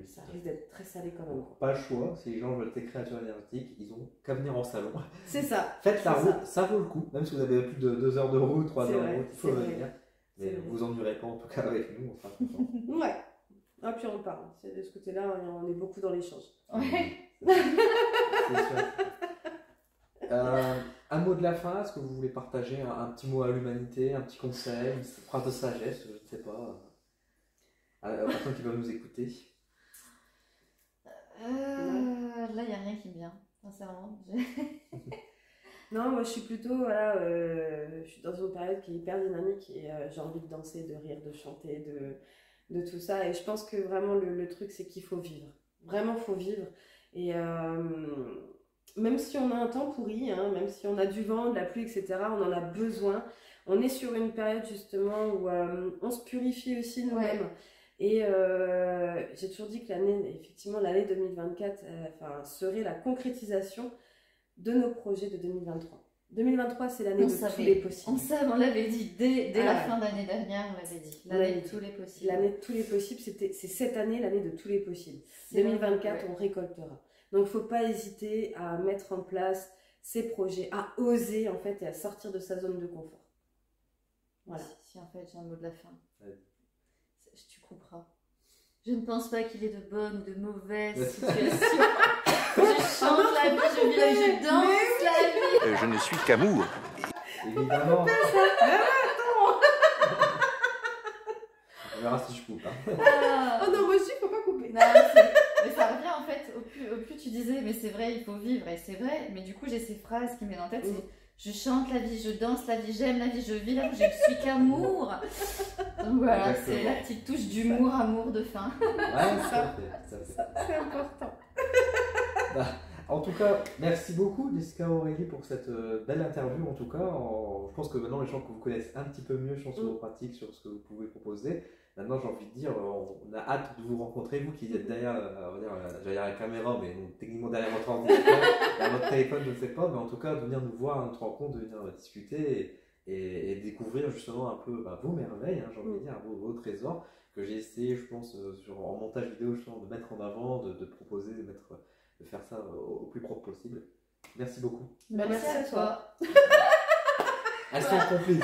ça risque d'être très salé quand même.
Pas le choix, si les gens veulent des créatures énergétiques, ils ont qu'à venir en salon.
C'est ça.
Faites la route, ça vaut le coup, même si vous avez plus de 2 heures de route, 3 heures de route, il faut venir. Mais vous ennuierez pas en tout cas avec nous, on sera content.
Ouais. Ah, puis on parle. De ce côté-là, on est beaucoup dans l'échange.
Ouais.
C'est sûr. Un mot de la fin, est-ce que vous voulez partager un petit mot à l'humanité, un petit conseil, une phrase de sagesse, je ne sais pas, à la personne qui va nous écouter?
Là, il n'y a rien qui me vient, sincèrement.
Non, moi je suis plutôt, je suis dans une période qui est hyper dynamique et j'ai envie de danser, de rire, de chanter, de tout ça. Et je pense que vraiment le truc c'est qu'il faut vivre. Vraiment, il faut vivre. Et même si on a un temps pourri, hein, même si on a du vent, de la pluie, etc., on en a besoin. On est sur une période justement où on se purifie aussi nous-mêmes. Ouais. Et j'ai toujours dit que l'année 2024 serait la concrétisation de nos projets de 2023. 2023, c'est l'année de tous les possibles.
On l'avait dit dès la fin de l'année dernière, on l'avait dit. L'année de tous les possibles.
L'année de tous les possibles, c'est cette année l'année de tous les possibles. 2024, on récoltera. Donc, il ne faut pas hésiter à mettre en place ces projets, à oser en fait et à sortir de sa zone de confort.
Voilà. Si en fait j'ai un mot de la fin. Tu couperas. Je ne pense pas qu'il y ait de bonnes ou de mauvaises situations. Je chante la vie, je vis la vie, je danse la vie.
Je ne suis qu'amour.
Évidemment. On verra si je coupe.
Oh non, moi aussi, il ne faut pas couper.
Non, mais ça revient en fait, au plus tu disais, mais c'est vrai, il faut vivre, et c'est vrai, mais du coup j'ai ces phrases qui me viennent en tête, c'est je chante la vie, je danse la vie, j'aime la vie, je vis la vie, je ne suis qu'amour. Donc voilà, c'est la petite touche d'humour, amour de fin.
Ouais,
c'est important.
En tout cas, merci beaucoup Jessica Aurélie pour cette belle interview. En tout cas, je pense que maintenant les gens que vous connaissent un petit peu mieux sur vos pratiques, sur ce que vous pouvez proposer. Maintenant, j'ai envie de dire, on a hâte de vous rencontrer, vous qui êtes derrière, la caméra, mais techniquement derrière votre ordinateur, derrière votre téléphone, je ne sais pas, mais en tout cas, de venir nous voir à notre rencontre, de venir discuter et découvrir justement un peu vos merveilles, hein, j'ai envie de dire, vos trésors, que j'ai essayé, je pense, en montage vidéo, justement, de mettre en avant, de proposer, de faire ça au plus propre possible. Merci beaucoup.
Merci à toi.
Elles sont complices.